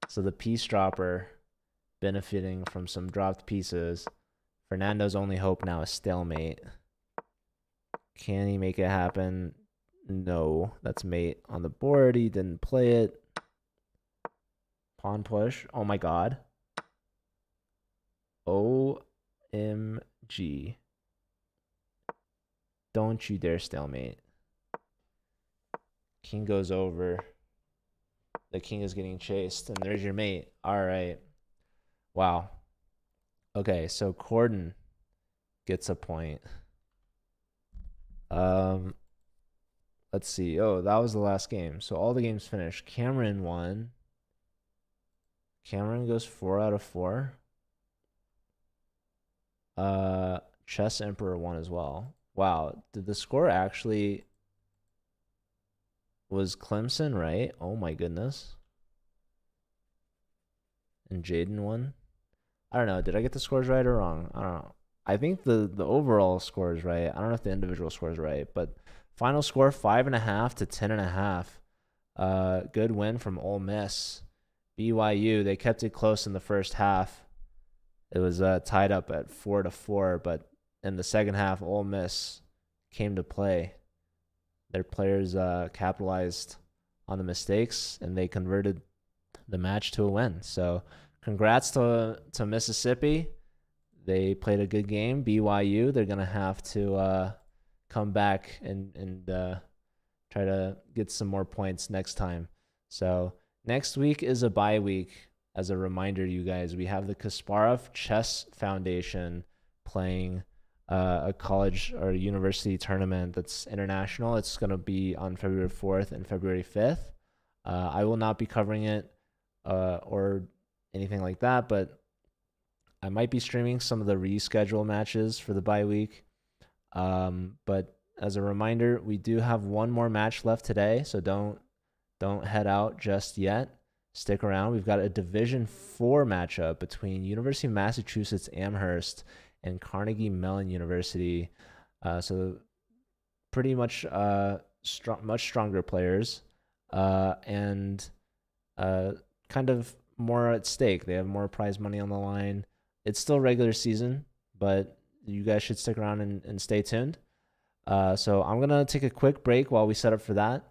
So the piece dropper benefiting from some dropped pieces. Fernando's only hope now is stalemate. Can he make it happen? No, that's mate on the board. He didn't play it. Pawn push. Oh my god. OMG. Don't you dare stalemate. King goes over. The king is getting chased, and there's your mate. All right. Wow. Okay, so Corden gets a point. Let's see. Oh, that was the last game. So all the games finished. Cameron won. Cameron goes 4 out of 4. Chess Emperor won as well. Wow. Did the score actually was Clemson, right? Oh my goodness. And Jaden won. I don't know. Did I get the scores right or wrong? I don't know. I think the overall score is right. I don't know if the individual score is right, but final score 5.5 to 10.5. Good win from Ole Miss. BYU, they kept it close in the first half. It was tied up at 4-4, but in the second half, Ole Miss came to play. Their players capitalized on the mistakes, and they converted the match to a win. So congrats to Mississippi. They played a good game. BYU, they're going to have to come back and try to get some more points next time. So next week is a bye week. As a reminder, you guys, we have the Kasparov Chess Foundation playing a college or a university tournament that's international. It's going to be on February 4th and February 5th. I will not be covering it or anything like that, but I might be streaming some of the reschedule matches for the bye week. But as a reminder, we do have one more match left today, so don't head out just yet. Stick around. We've got a Division 4 matchup between University of Massachusetts Amherst and Carnegie Mellon University. So pretty much much stronger players, and kind of more at stake. They have more prize money on the line. It's still regular season, but you guys should stick around and stay tuned. So I'm going to take a quick break while we set up for that.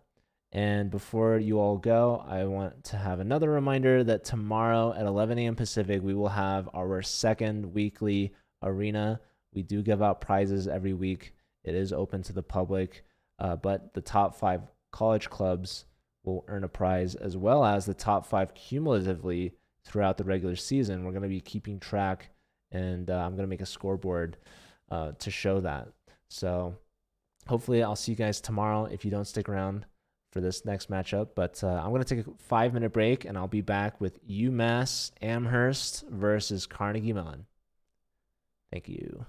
And before you all go, I want to have another reminder that tomorrow at 11 a.m. Pacific, we will have our second weekly arena. We do give out prizes every week. It is open to the public, but the top 5 college clubs will earn a prize, as well as the top 5 cumulatively throughout the regular season. We're going to be keeping track, and I'm going to make a scoreboard to show that. So hopefully I'll see you guys tomorrow if you don't stick around for this next matchup. But I'm going to take a 5-minute break, and I'll be back with UMass Amherst versus Carnegie Mellon. Thank you.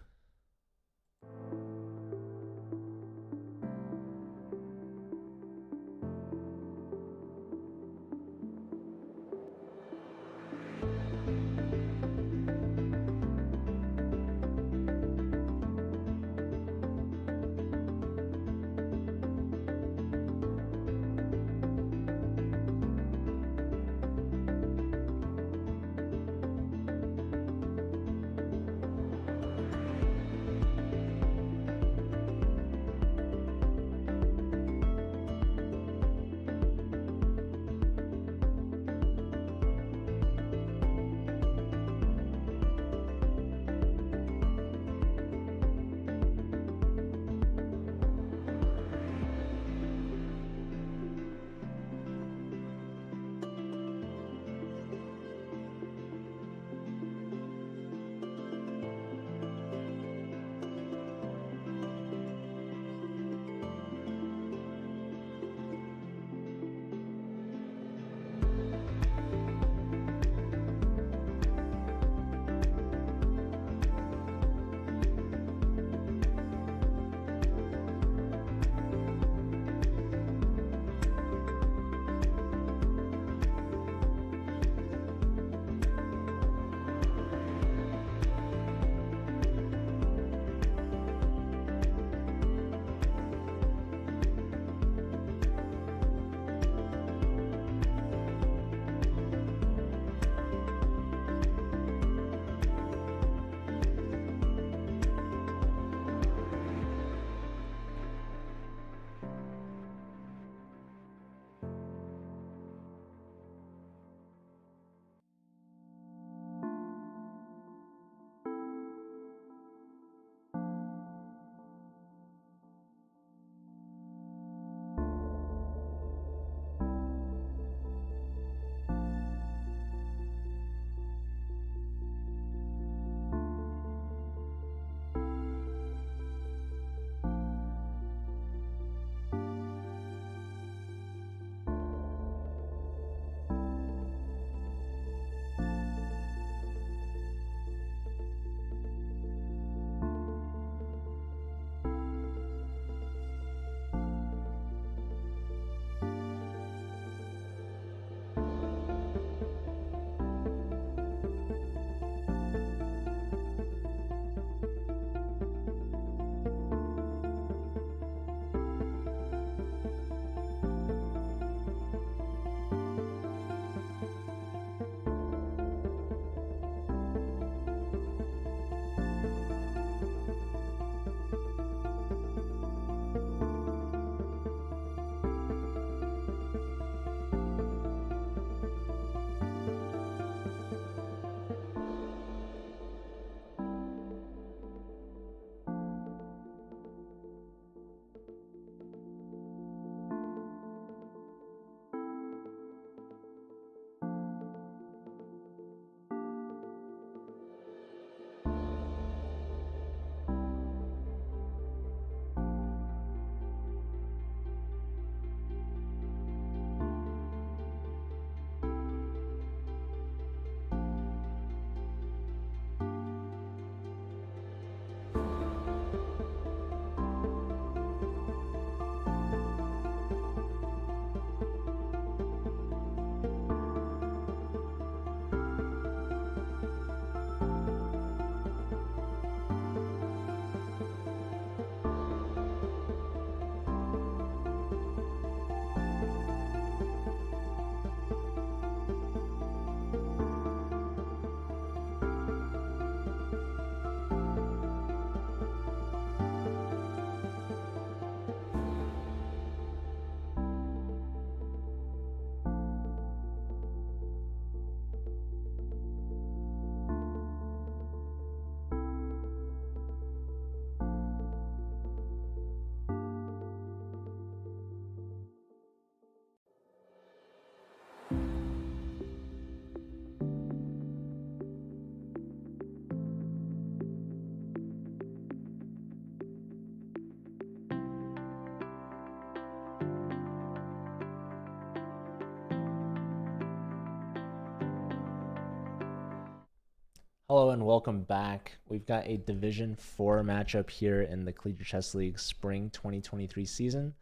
Hello and welcome back. We've got a Division 4 matchup here in the Collegiate Chess League Spring 2023 season.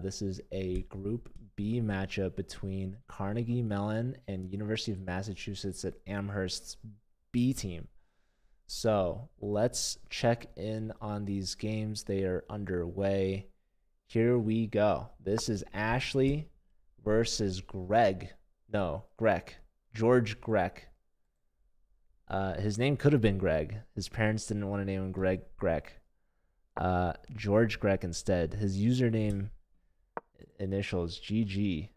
This is a Group B matchup between Carnegie Mellon and University of Massachusetts at Amherst's B team. So let's check in on these games. They are underway. Here we go. This is Ashley versus Greg. No, Greg. George Greg. His name could have been Greg. His parents didn't want to name him Greg. George Greg instead. His username initials GG.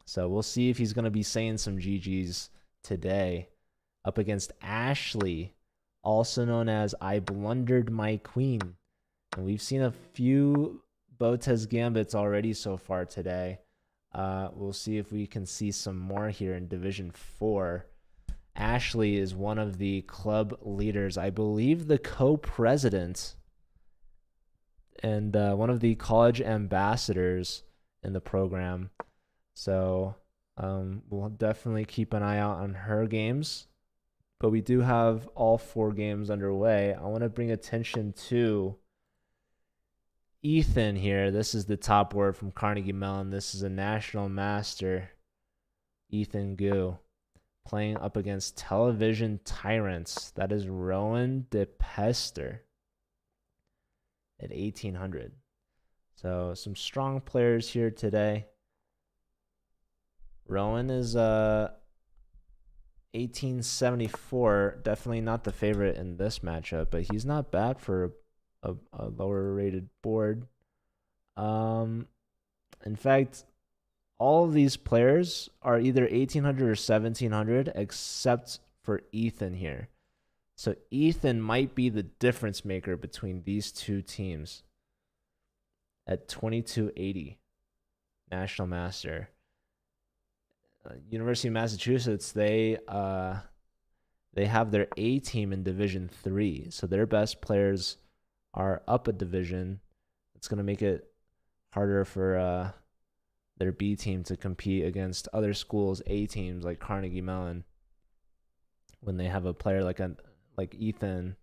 So we'll see if he's going to be saying some GGs today up against Ashley, also known as I Blundered My Queen. And we've seen a few Botez Gambits already so far today. We'll see if we can see some more here in Division 4. Ashley is one of the club leaders, I believe the co-president and one of the college ambassadors in the program. So we'll definitely keep an eye out on her games. But we do have all 4 games underway. I want to bring attention to Ethan here. This is the top word from Carnegie Mellon. This is a national master, Ethan Gu, playing up against Television Tyrants. That is Rowan de Pester at 1800. So some strong players here today. Rowan is 1874. Definitely not the favorite in this matchup, but he's not bad for a lower rated board. In fact, all of these players are either 1800 or 1700 except for Ethan here. So Ethan might be the difference maker between these two teams at 2280 National Master. University of Massachusetts, they have their A team in Division 3. So their best players are up a division. It's going to make it harder for their B team to compete against other schools' A teams like Carnegie Mellon when they have a player like Ethan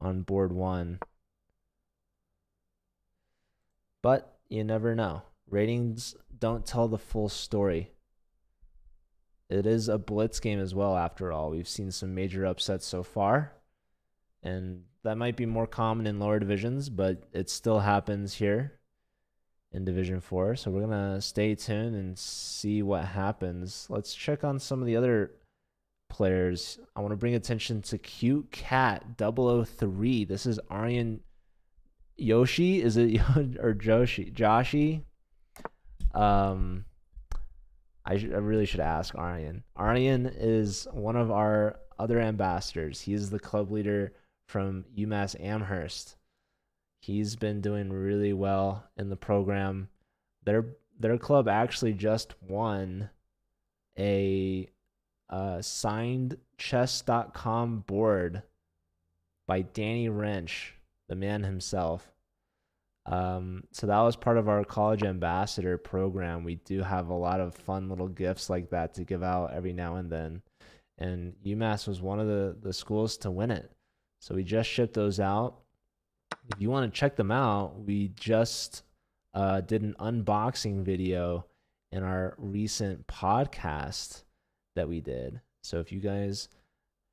on board 1. But you never know. Ratings don't tell the full story. It is a blitz game as well, after all. We've seen some major upsets so far, and that might be more common in lower divisions, but it still happens here in Division 4. So we're going to stay tuned and see what happens. Let's check on some of the other players. I want to bring attention to Cute Cat 003. This is Aryan Yoshi. Is it or Joshi? I really should ask Aryan. Aryan is one of our other ambassadors. He is the club leader from UMass Amherst. He's been doing really well in the program. Their club actually just won a signed chess.com board by Danny Wrench, the man himself. So that was part of our college ambassador program. We do have a lot of fun little gifts like that to give out every now and then. And UMass was one of the schools to win it. So we just shipped those out. If you want to check them out, we just did an unboxing video in our recent podcast that we did. So if you guys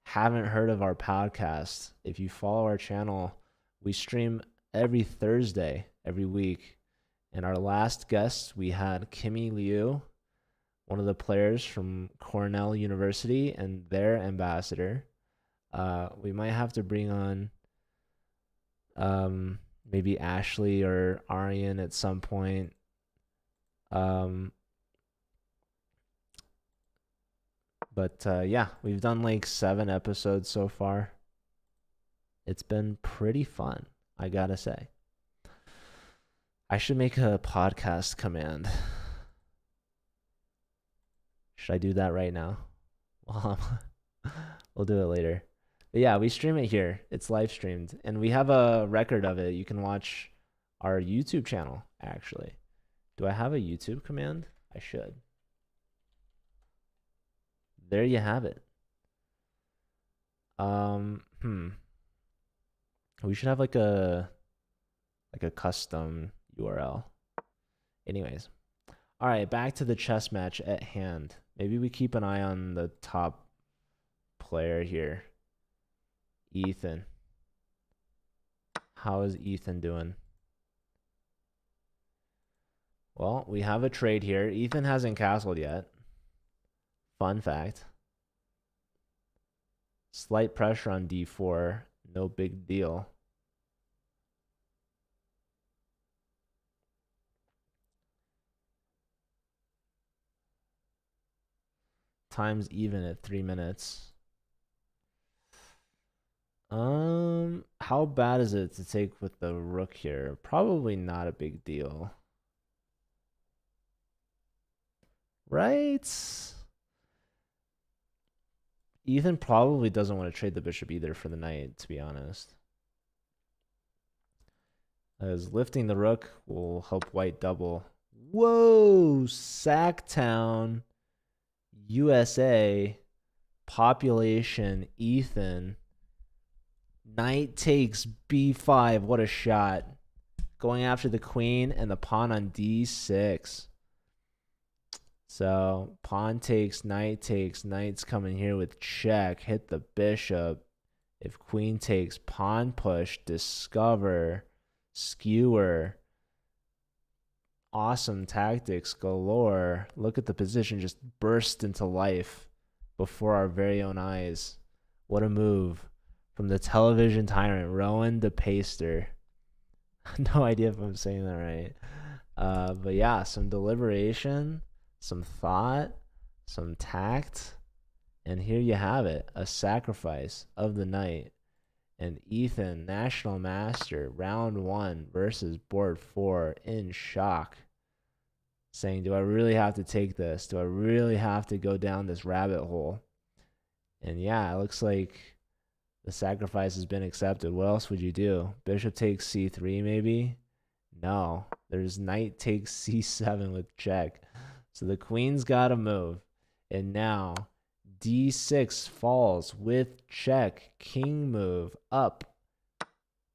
haven't heard of our podcast, if you follow our channel, we stream every Thursday, every week. And our last guest, we had Kimmy Liu, one of the players from Cornell University and their ambassador. We might have to bring on maybe Ashley or Aryan at some point. But yeah, we've done like 7 episodes so far. It's been pretty fun, I gotta say. I should make a podcast command. Should I do that right now? Well, we'll do it later. But yeah, we stream it here. It's live streamed. And we have a record of it. You can watch our YouTube channel, actually. Do I have a YouTube command? I should. There you have it. We should have like a custom URL. Anyways. All right, back to the chess match at hand. Maybe we keep an eye on the top player here. Ethan. How is Ethan doing? Well, we have a trade here. Ethan hasn't castled yet. Fun fact. Slight pressure on d4. No big deal. Time's even at 3 minutes. How bad is it to take with the rook here? Probably not a big deal. Right? Ethan probably doesn't want to trade the bishop either for the knight, to be honest. As lifting the rook will help white double. Whoa! Sacktown, USA, population, Ethan. Knight takes b5. What a shot. Going after the queen and the pawn on d6. So pawn takes, knight's coming here with check. Hit the bishop. If queen takes, pawn push, discover, skewer. Awesome tactics galore. Look at the position just burst into life before our very own eyes. What a move. From the television tyrant, Rowan de Paster. No idea if I'm saying that right. But yeah, some deliberation, some thought, some tact. And here you have it, a sacrifice of the knight. And Ethan, national master, round 1 versus board 4, in shock. Saying, do I really have to take this? Do I really have to go down this rabbit hole? And yeah, it looks like the sacrifice has been accepted. What else would you do? Bishop takes c3 maybe? No. There's knight takes c7 with check. So the queen's got to move. And now d6 falls with check. King move up.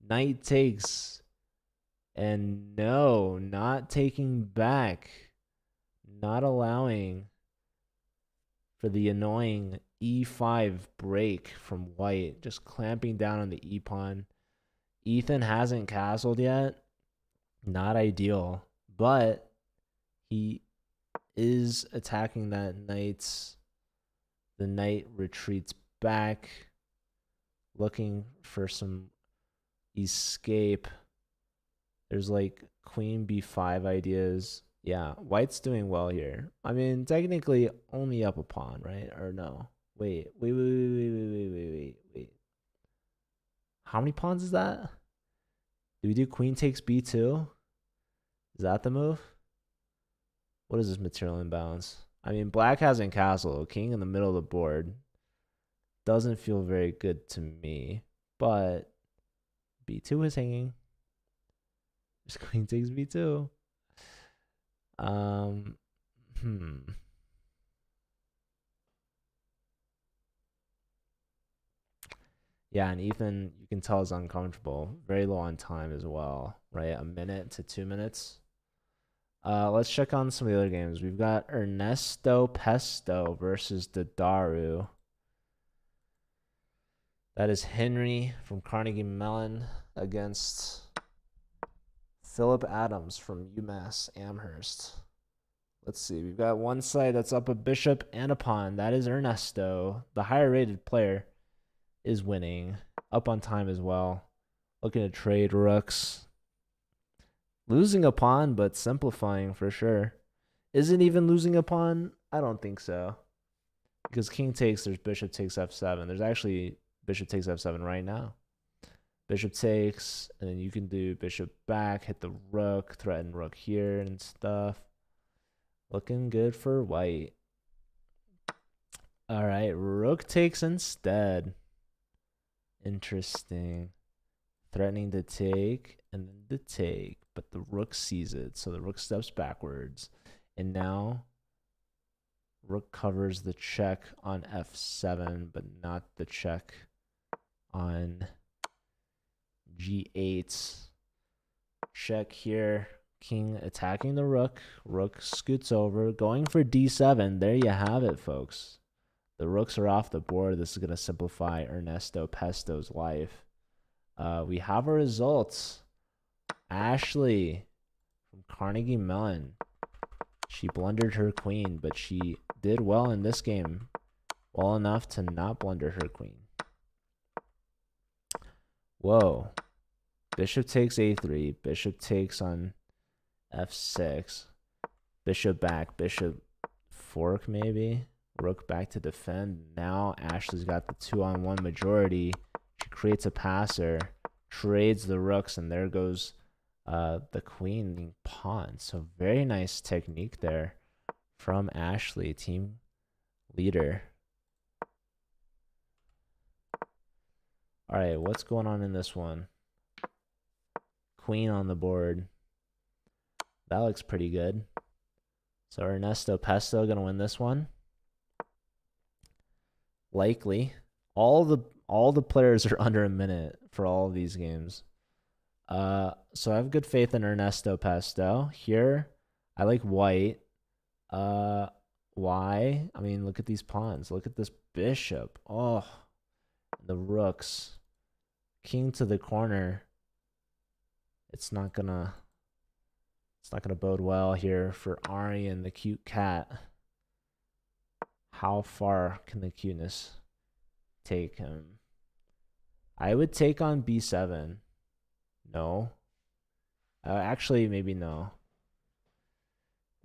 Knight takes. And no, not taking back. Not allowing for the annoying e5 break from white. Just clamping down on the e pawn. Ethan hasn't castled yet. Not ideal. But he is attacking that knight's. The knight retreats back, looking for some escape. There's like queen b5 ideas. Yeah, white's doing well here. I mean, technically only up a pawn, right? Or no? Wait. How many pawns is that? Do we do queen takes b2? Is that the move? What is this material imbalance? I mean, black hasn't castle. King in the middle of the board. Doesn't feel very good to me. But b2 is hanging. Just queen takes b2. Yeah, and Ethan, you can tell, is uncomfortable. Very low on time as well, right? A minute to 2 minutes. Let's check on some of the other games. We've got Ernesto Pesto versus Dadaru. That is Henry from Carnegie Mellon against Philip Adams from UMass Amherst. Let's see. We've got one side that's up a bishop and a pawn. That is Ernesto. The higher rated player is winning. Up on time as well. Looking to trade rooks. Losing a pawn, but simplifying for sure. Is it even losing a pawn? I don't think so. Because king takes, there's bishop takes f7. There's actually bishop takes f7 right now. Bishop takes, and then you can do bishop back, hit the rook, threaten rook here and stuff. Looking good for white. All right, rook takes instead. Interesting. Threatening to take, and then to take. But the rook sees it, so the rook steps backwards. And now rook covers the check on f7, but not the check on G8. Check here. King attacking the rook. Rook scoots over. Going for D7. There you have it, folks. The rooks are off the board. This is going to simplify Ernesto Pesto's life. We have our results. Ashley from Carnegie Mellon. She blundered her queen, but she did well in this game. Well enough to not blunder her queen. Whoa. Bishop takes a3. Bishop takes on f6. Bishop back. Bishop fork maybe. Rook back to defend. Now Ashley's got the 2-on-1 majority. She creates a passer. Trades the rooks, and there goes the queen being pawned. So very nice technique there from Ashley, team leader. All right, what's going on in this one? Queen on the board. That looks pretty good. So Ernesto Pesto gonna win this one. Likely. All the players are under a minute for all of these games. So I have good faith in Ernesto Pesto. Here, I like white. Why? I mean, look at these pawns. Look at this bishop. Oh, the rooks. King to the corner. It's not gonna bode well here for Ari and the cute cat. How far can the cuteness take him? I would take on B7. No. Actually, maybe no.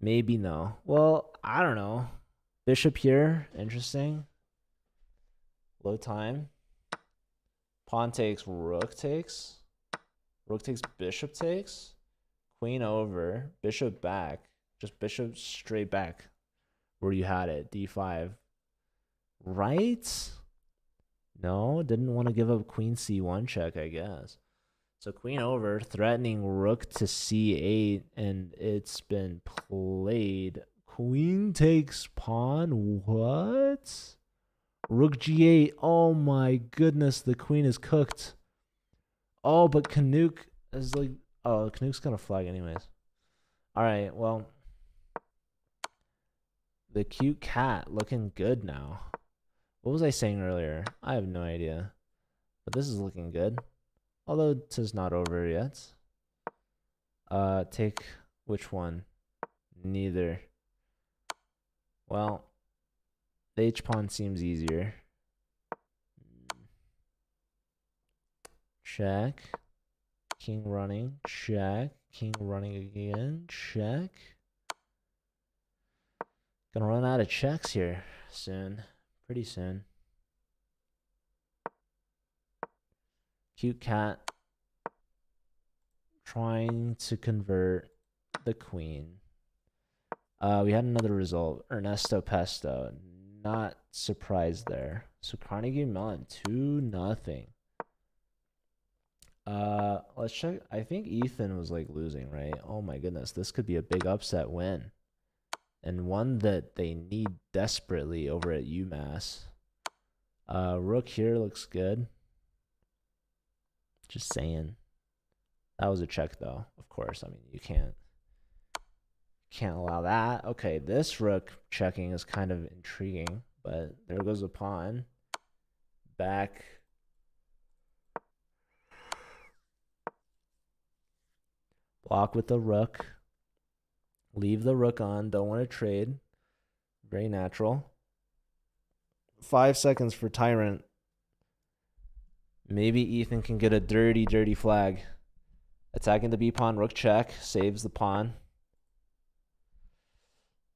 Maybe no. Well, I don't know. Bishop here. Interesting. Low time. Pawn takes, rook takes. Rook takes, bishop takes. Queen over. Bishop back. Just bishop straight back where you had it. D5. Right? No, didn't want to give up queen c1 check, I guess. So queen over, threatening rook to c8, and it's been played. Queen takes pawn. What? Rook g8. Oh my goodness, the queen is cooked. Oh, but Canuck is like... Oh, Canuck's gonna flag anyways. Alright, well... The cute cat looking good now. What was I saying earlier? I have no idea. But this is looking good. Although this is not over yet. Take which one? Neither. Well, the h-pawn seems easier. Check. King running. Check. King running again. Check. Gonna run out of checks here soon. Pretty soon. Cute cat trying to convert the queen. We had another result. Ernesto Pesto. Not surprised there. So Carnegie Mellon 2-0. Let's check. I think Ethan was like losing, right? Oh my goodness. This could be a big upset win. And one that they need desperately over at UMass. Rook here looks good. Just saying. That was a check though, of course. I mean, you can't allow that. Okay, this rook checking is kind of intriguing, but there goes a pawn. Back. Block with the rook. Leave the rook on. Don't want to trade. Very natural. 5 seconds for Tyrant. Maybe Ethan can get a dirty, dirty flag. Attacking the B pawn. Rook check. Saves the pawn.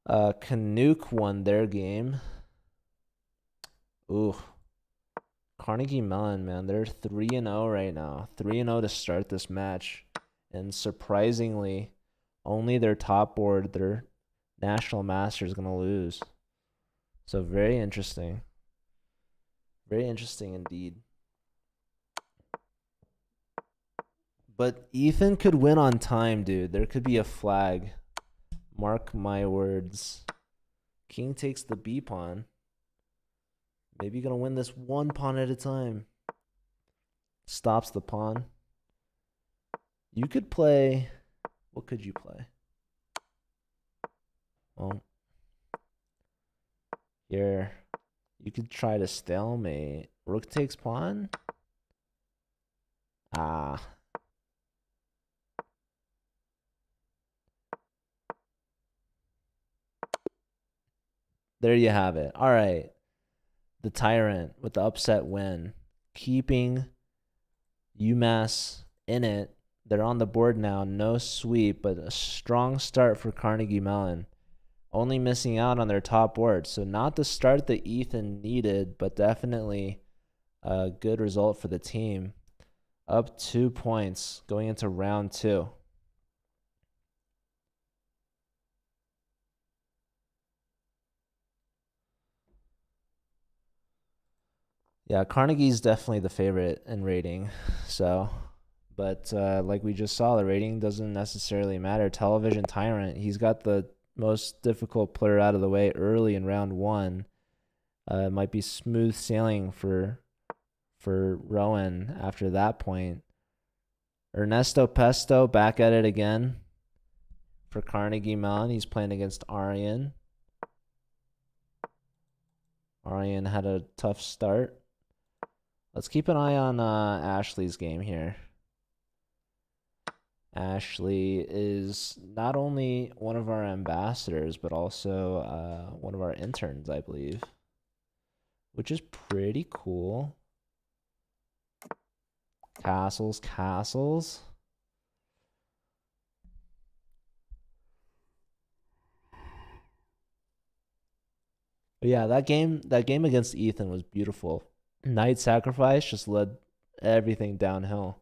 Canuck won their game. Ooh. Carnegie Mellon, man. They're 3-0 right now. 3-0 to start this match. And surprisingly, only their top board, their national master, is going to lose. So very interesting. Very interesting indeed. But Ethan could win on time, dude. There could be a flag. Mark my words. King takes the B pawn. Maybe you're going to win this one pawn at a time. Stops the pawn. You could play... What could you play? Well, here, you could try to stalemate. Rook takes pawn? Ah. There you have it. All right. The Tyrant with the upset win. Keeping UMass in it. They're on the board now. No sweep, but a strong start for Carnegie Mellon. Only missing out on their top board. So not the start that Ethan needed, but definitely a good result for the team. Up 2 points going into round 2. Yeah, Carnegie's definitely the favorite in rating. So, but like we just saw, the rating doesn't necessarily matter. Television Tyrant, he's got the most difficult player out of the way early in round 1. It might be smooth sailing for Rowan after that point. Ernesto Pesto back at it again for Carnegie Mellon. He's playing against Aryan. Aryan had a tough start. Let's keep an eye on Ashley's game here. Ashley is not only one of our ambassadors, but also one of our interns, I believe, which is pretty cool. Castles. But yeah, that game against Ethan was beautiful. Knight sacrifice just led everything downhill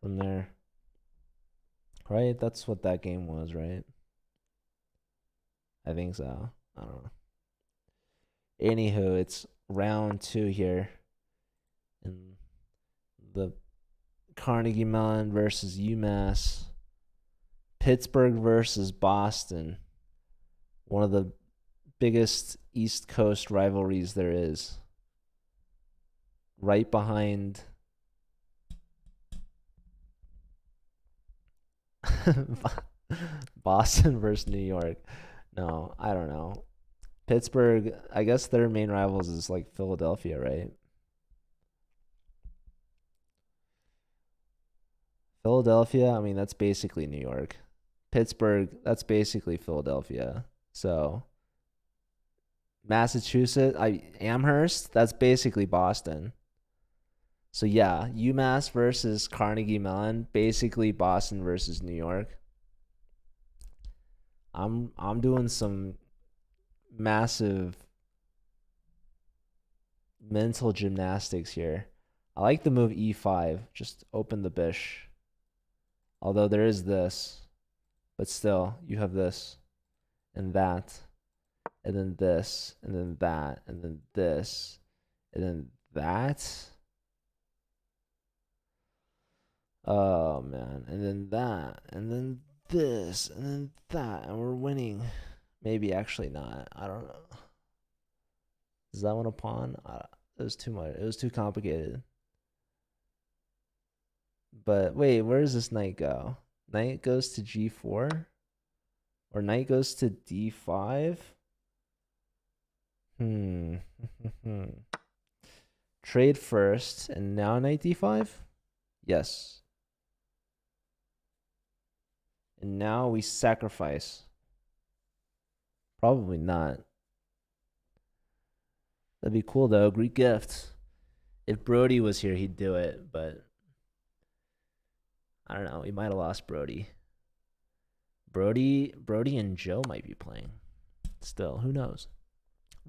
from there. Right? That's what that game was, right? I think so. I don't know. Anywho, it's round 2 here. And the Carnegie Mellon versus UMass. Pittsburgh versus Boston. One of the biggest East Coast rivalries there is. Right behind Boston versus New York. No, I don't know. Pittsburgh, I guess their main rivals is like Philadelphia, right? Philadelphia, I mean, that's basically New York. Pittsburgh, that's basically Philadelphia. So, Massachusetts, Amherst, that's basically Boston. So yeah, UMass versus Carnegie Mellon, basically Boston versus New York. I'm doing some massive mental gymnastics here. I like the move E5, just open the bish. Although there is this, but still, you have this and that, and then this, and then that, and then this, and then that. Oh man, and then that, and then this, and then that, and we're winning. Maybe actually not. I don't know. Is that one a pawn? It was too much. It was too complicated. But wait, where does this knight go? Knight goes to G4? Or knight goes to D5? Trade first, and now knight D5? Yes. And now we sacrifice. Probably not. That'd be cool though. Greek gift. If Brody was here, he'd do it, but I don't know. We might have lost Brody. Brody and Joe might be playing. Still, who knows?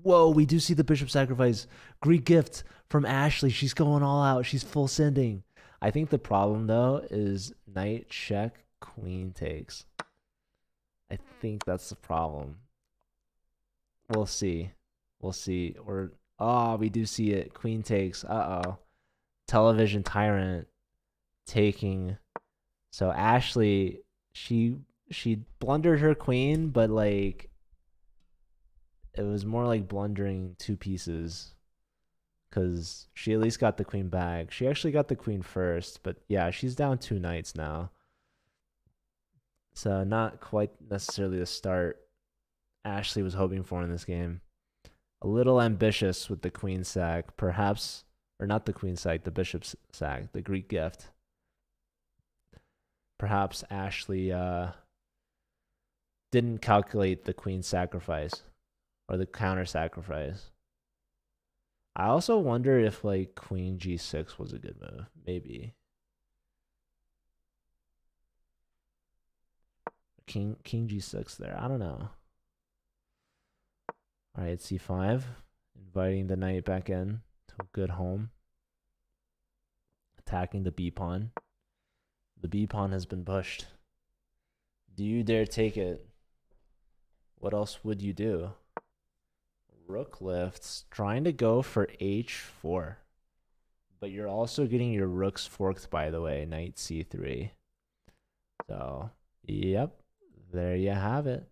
Whoa, we do see the bishop sacrifice. Greek gift from Ashley. She's going all out. She's full sending. I think the problem though is knight check, queen takes. I think that's the problem. We'll see. We'll see. We do see it. Queen takes. Uh-oh. Television Tyrant taking. So Ashley, she blundered her queen, but like it was more like blundering 2 pieces. because she at least got the queen back. She actually got the queen first, but yeah, she's down 2 knights now. So not quite necessarily the start Ashley was hoping for in this game. A little ambitious with the queen sack, perhaps, or not the queen sack, the bishop's sack, the Greek gift. Perhaps Ashley didn't calculate the queen sacrifice or the counter sacrifice. I also wonder if like queen g6 was a good move. Maybe. King g6 there. I don't know. All right, c5. Inviting the knight back in to a good home. Attacking the b pawn. The b pawn has been pushed. Do you dare take it? What else would you do? Rook lifts, trying to go for h4. But you're also getting your rooks forked, by the way, knight c3. So, yep, there you have it.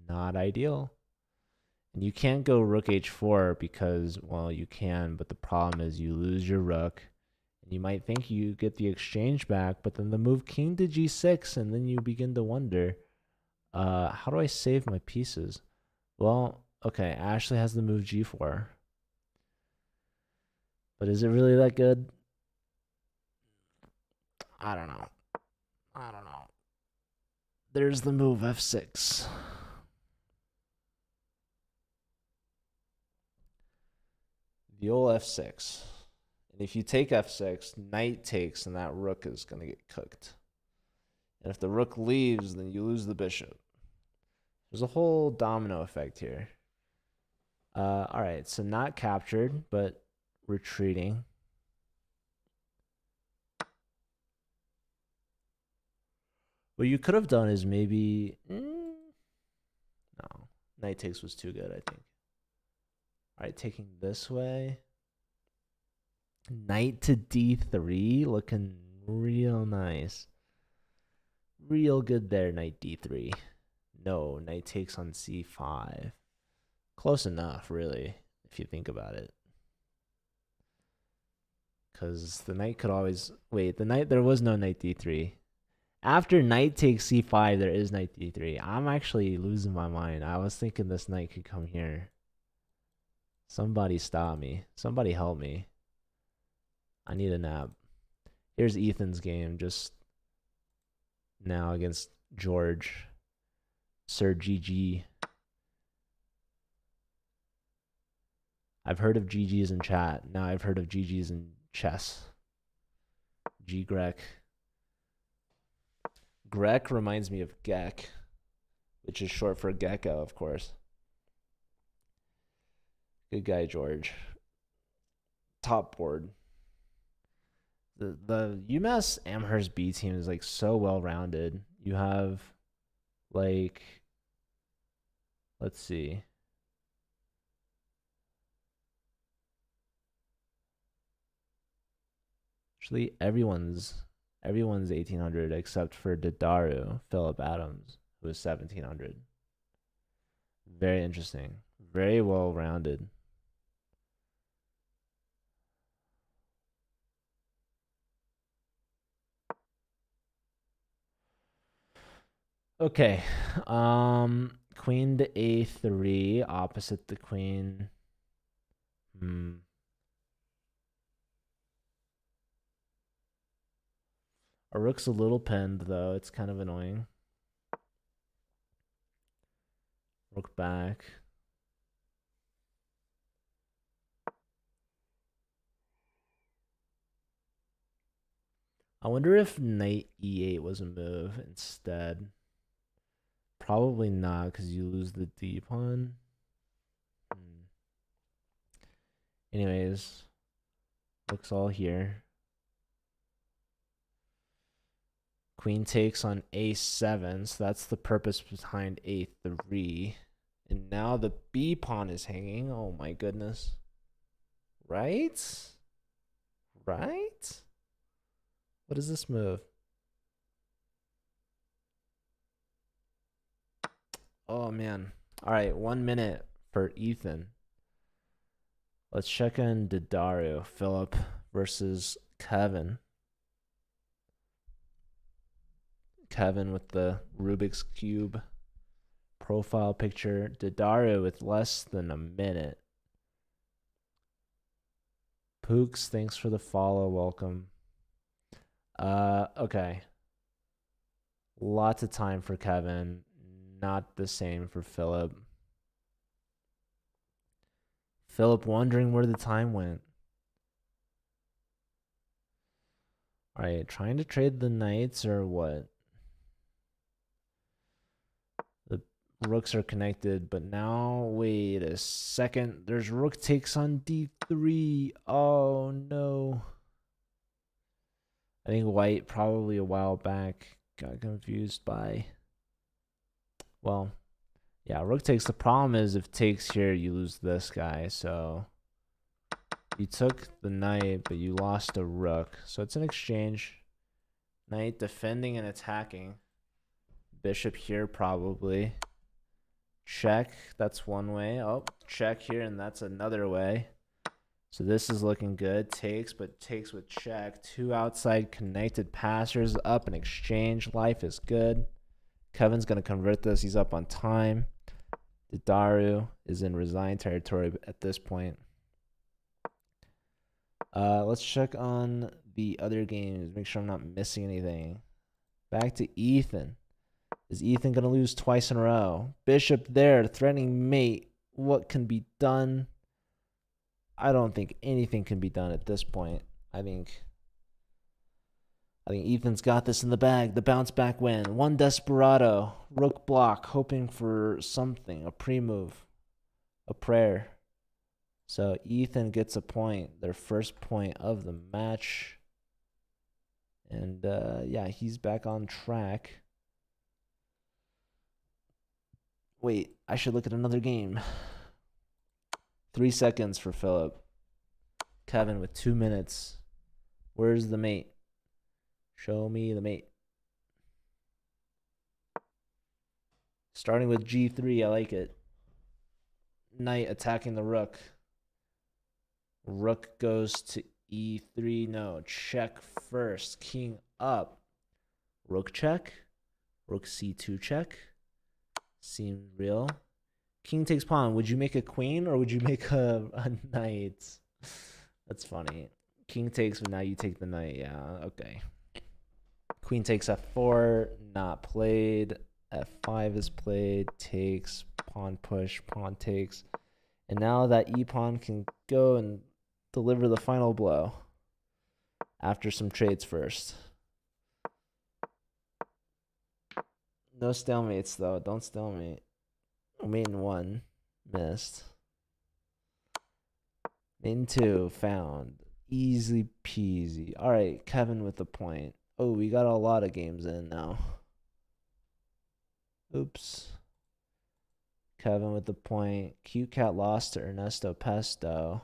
Not ideal. And you can't go rook h4 because, well, you can, but the problem is you lose your rook. And you might think you get the exchange back, but then the move king to g6, and then you begin to wonder, how do I save my pieces? Well, okay, Ashley has the move g4. But is it really that good? I don't know. There's the move f6. The old f6. And if you take f6, knight takes, and that rook is going to get cooked. And if the rook leaves, then you lose the bishop. There's a whole domino effect here. All right, so not captured, but retreating. What you could have done is maybe... no, knight takes was too good, I think. All right, taking this way. Knight to d3, looking real nice. Real good there, knight d3. No, knight takes on c5. Close enough, really, if you think about it. Because the knight could always... Wait, there was no knight d3. After knight takes c5, there is knight d3. I'm actually losing my mind. I was thinking this knight could come here. Somebody stop me. Somebody help me. I need a nap. Here's Ethan's game just now against George. Sir GG. I've heard of GG's in chat. Now I've heard of GG's in chess. G Grek. Grek reminds me of Gek, which is short for gecko, of course. Good guy, George. Top board. The UMass Amherst B team is like so well rounded. You have like, let's see. Actually, everyone's 1800 except for Didaru, Philip Adams, who is 1700. Very interesting. Very well rounded. Okay. Queen to a3 opposite the queen. Our rook's a little pinned though. It's kind of annoying. Rook back. I wonder if knight e8 was a move instead. Probably not, because you lose the d pawn. Anyways, rook's all here. Queen takes on a7, so that's the purpose behind a3. And now the b pawn is hanging. Oh my goodness. Right? Right? What is this move? Oh man. All right, 1 minute for Ethan. Let's check in Didario. Philip versus Kevin. Kevin with the Rubik's Cube profile picture. Didario with less than a minute. Pooks, thanks for the follow. Welcome. Okay. Lots of time for Kevin. Not the same for Philip. Philip wondering where the time went. All right, trying to trade the knights or what? The rooks are connected, but now, wait a second. There's rook takes on d3. Oh, no. I think white probably a while back got confused by... Well, yeah, rook takes. The problem is if takes here, you lose this guy. So you took the knight, but you lost a rook. So it's an exchange. Knight defending and attacking. Bishop here probably. Check. That's one way. Oh, check here, and that's another way. So this is looking good. Takes, but takes with check. Two outside connected passers up in exchange. Life is good. Kevin's going to convert this. He's up on time. Didario is in resigned territory at this point. Let's check on the other games. Make sure I'm not missing anything. Back to Ethan. Is Ethan going to lose twice in a row? Bishop there, threatening mate. What can be done? I don't think anything can be done at this point. I think Ethan's got this in the bag. The bounce back win. One desperado. Rook block. Hoping for something. A pre-move. A prayer. So Ethan gets a point. Their first point of the match. And yeah, he's back on track. Wait, I should look at another game. 3 seconds for Philip. Kevin with 2 minutes. Where's the mate? Show me the mate. Starting with g3, I like it. Knight attacking the rook. Rook goes to e3. No, check first. King up. Rook check. Rook c2 check. Seems real. King takes pawn. Would you make a queen or would you make a knight? That's funny. King takes, but now you take the knight. Yeah, okay. Queen takes f4, not played. f5 is played. Takes, pawn push, pawn takes. And now that e-pawn can go and deliver the final blow after some trades first. No stalemates, though. Don't stalemate. Mate in 1. Missed. Mate in 2. Found. Easy peasy. All right, Kevin with the point. Oh, we got a lot of games in now. Oops. Kevin with the point. Cute Cat lost to Ernesto Pesto.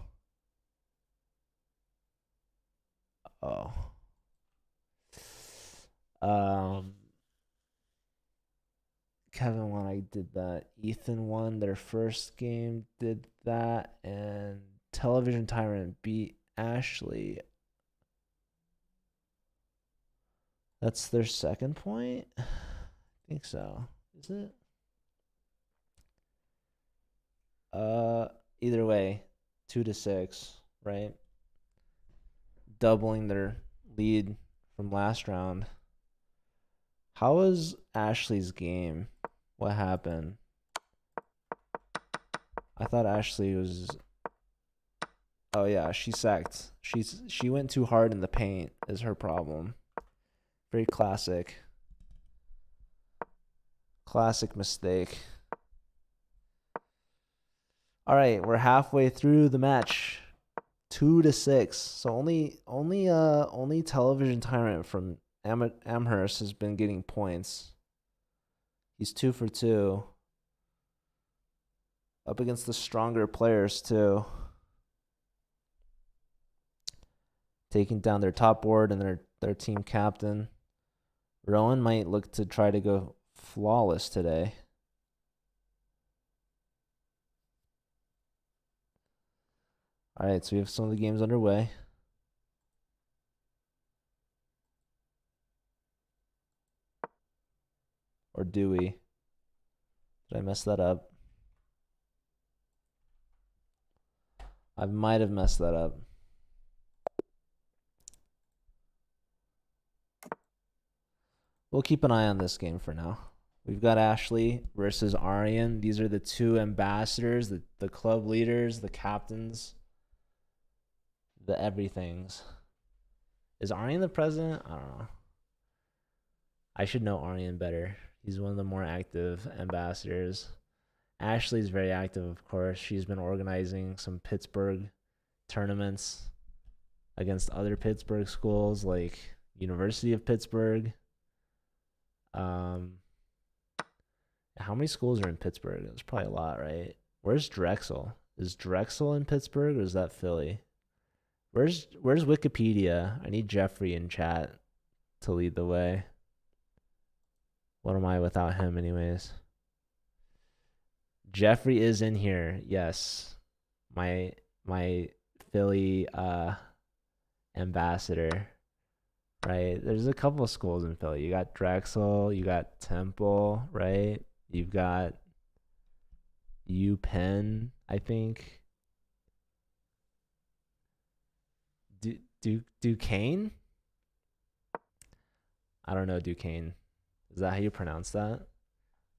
Oh. Kevin won. I did that. Ethan won their first game. Did that. And Television Tyrant beat Ashley. That's their second point? I think so. Is it? Either way, 2-6, right? Doubling their lead from last round. How was Ashley's game? What happened? I thought Ashley was... Oh yeah, she sacked. She went too hard in the paint is her problem. Very classic. Classic mistake. All right, we're halfway through the match. 2-6. So only Television Tyrant from Amherst has been getting points. He's 2 for 2. Up against the stronger players too. Taking down their top board and their team captain. Rowan might look to try to go flawless today. All right, so we have some of the games underway. Or do we? Did I mess that up? I might have messed that up. We'll keep an eye on this game for now. We've got Ashley versus Aryan. These are the two ambassadors, the club leaders, the captains, the everythings. Is Aryan the president? I don't know. I should know Aryan better. He's one of the more active ambassadors. Ashley's very active, of course. She's been organizing some Pittsburgh tournaments against other Pittsburgh schools like University of Pittsburgh. How many schools are in Pittsburgh? There's probably a lot, right? Where's Drexel? Is Drexel in Pittsburgh or is that Philly? Where's Wikipedia? I need Jeffrey in chat to lead the way. What am I without him anyways? Jeffrey is in here. Yes. My Philly ambassador. Right? There's a couple of schools in Philly. You got Drexel, you got Temple, right? You've got UPenn, I think. Duquesne? I don't know Duquesne. Is that how you pronounce that?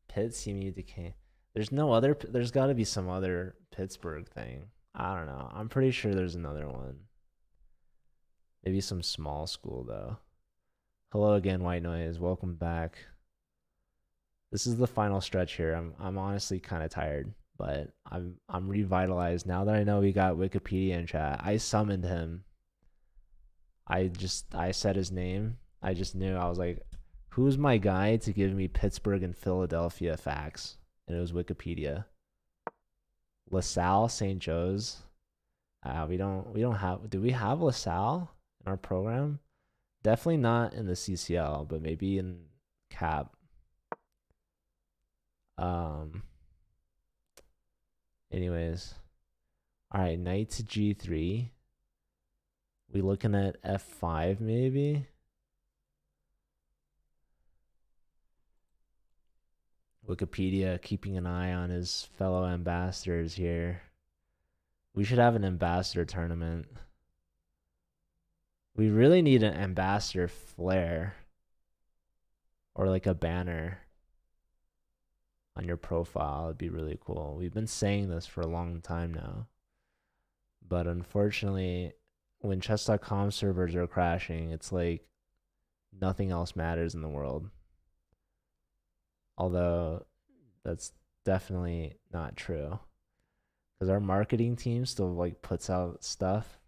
Pitt, CMU, Duquesne. There's got to be some other Pittsburgh thing. I don't know. I'm pretty sure there's another one. Maybe some small school though. Hello again, White Noise. Welcome back. This is the final stretch here. I'm honestly kind of tired, but I'm revitalized now that I know we got Wikipedia in chat. I summoned him. I said his name. I just knew. I was like, who's my guy to give me Pittsburgh and Philadelphia facts? And it was Wikipedia. LaSalle, St. Joe's. We don't have. Do we have LaSalle in our program? Definitely not in the CCL, but maybe in CAP. Anyways. All right, knight to G3. We looking at F5 maybe? Wikipedia keeping an eye on his fellow ambassadors here. We should have an ambassador tournament. We really need an ambassador flare or like a banner on your profile. It'd be really cool. We've been saying this for a long time now. But unfortunately, when chess.com servers are crashing, it's like nothing else matters in the world. Although that's definitely not true. Because our marketing team still like puts out stuff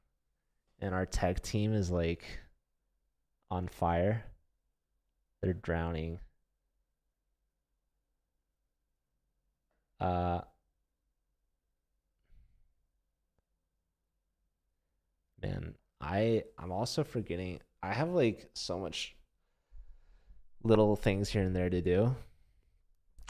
and our tech team is like on fire. They're drowning. Man, I'm also forgetting. I have like so much little things here and there to do.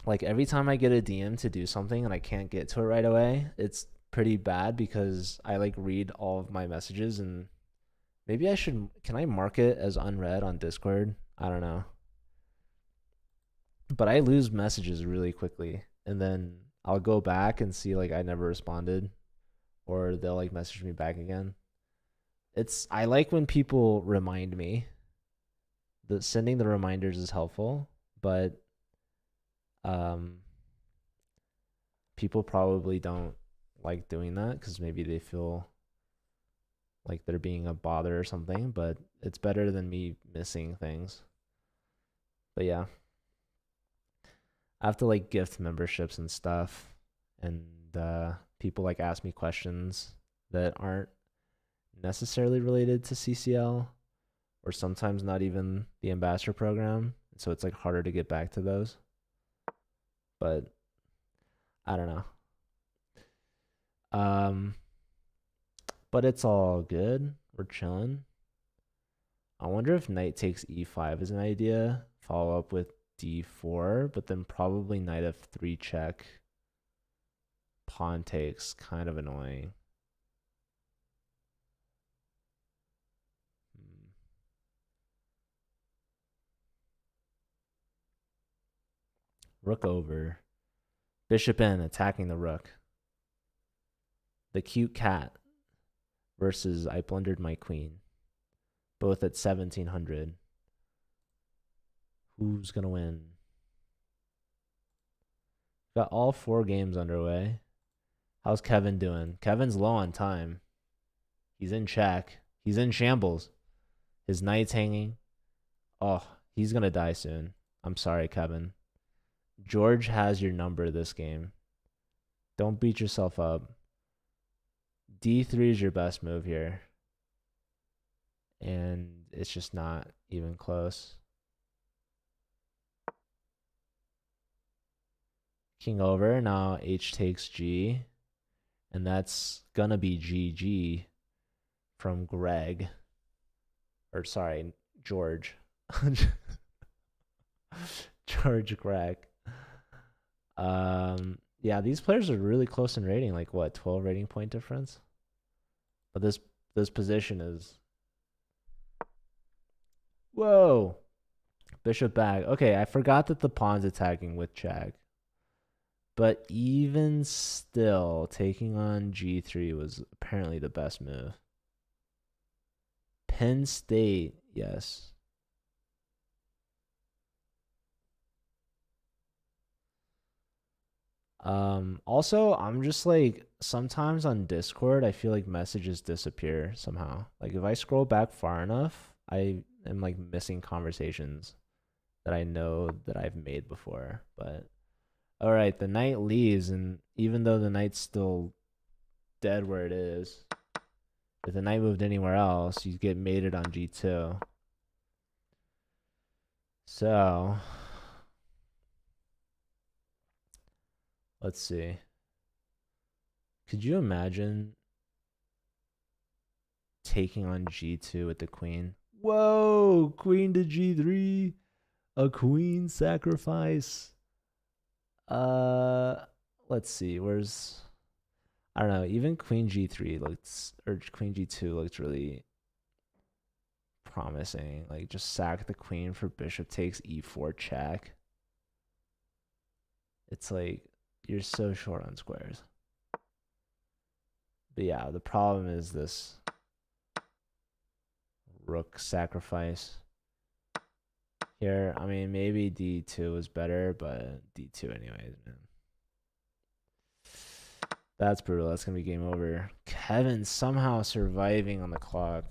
Like every time I get a DM to do something and I can't get to it right away, it's pretty bad because I like read all of my messages and maybe can I mark it as unread on Discord? I don't know. But I lose messages really quickly and then I'll go back and see like I never responded or they'll like message me back again. I like when people remind me. That sending the reminders is helpful, but people probably don't like doing that because maybe they feel like they're being a bother or something, but it's better than me missing things. But yeah, I have to like gift memberships and stuff, and people like ask me questions that aren't necessarily related to CCL or sometimes not even the ambassador program, so it's like harder to get back to those. But I don't know. But it's all good. We're chilling. I wonder if knight takes e5 is an idea. Follow up with d4, but then probably knight f3 check. Pawn takes, kind of annoying. Rook over. Bishop in, attacking the rook. The cute cat versus I blundered my queen. Both at 1700. Who's going to win? Got all 4 games underway. How's Kevin doing? Kevin's low on time. He's in check. He's in shambles. His knight's hanging. Oh, he's going to die soon. I'm sorry, Kevin. George has your number this game. Don't beat yourself up. D3 is your best move here. And it's just not even close. King over. Now H takes G. And that's going to be GG from Greg. Or sorry, George. George Greg. Yeah, these players are really close in rating. Like what, 12 rating point difference? But this position is... Whoa. Bishop back. Okay, I forgot that the pawn's attacking with Jack. But even still, taking on G3 was apparently the best move. Penn State, yes. Also, I'm just like, sometimes on Discord, I feel like messages disappear somehow. Like if I scroll back far enough, I am like missing conversations that I know that I've made before. But all right, the knight leaves, and even though the knight's still dead where it is, if the knight moved anywhere else, you get mated on G2. So let's see. Could you imagine taking on G2 with the queen? Whoa, queen to G3. A queen sacrifice. Let's see. Where's... I don't know. Even queen G3 looks... Or queen G2 looks really promising. Like, just sack the queen for bishop takes E4 check. It's like... You're so short on squares. But yeah, the problem is this rook sacrifice here. I mean, maybe D2 is better, but D2 anyways, man. That's brutal. That's going to be game over. Kevin somehow surviving on the clock.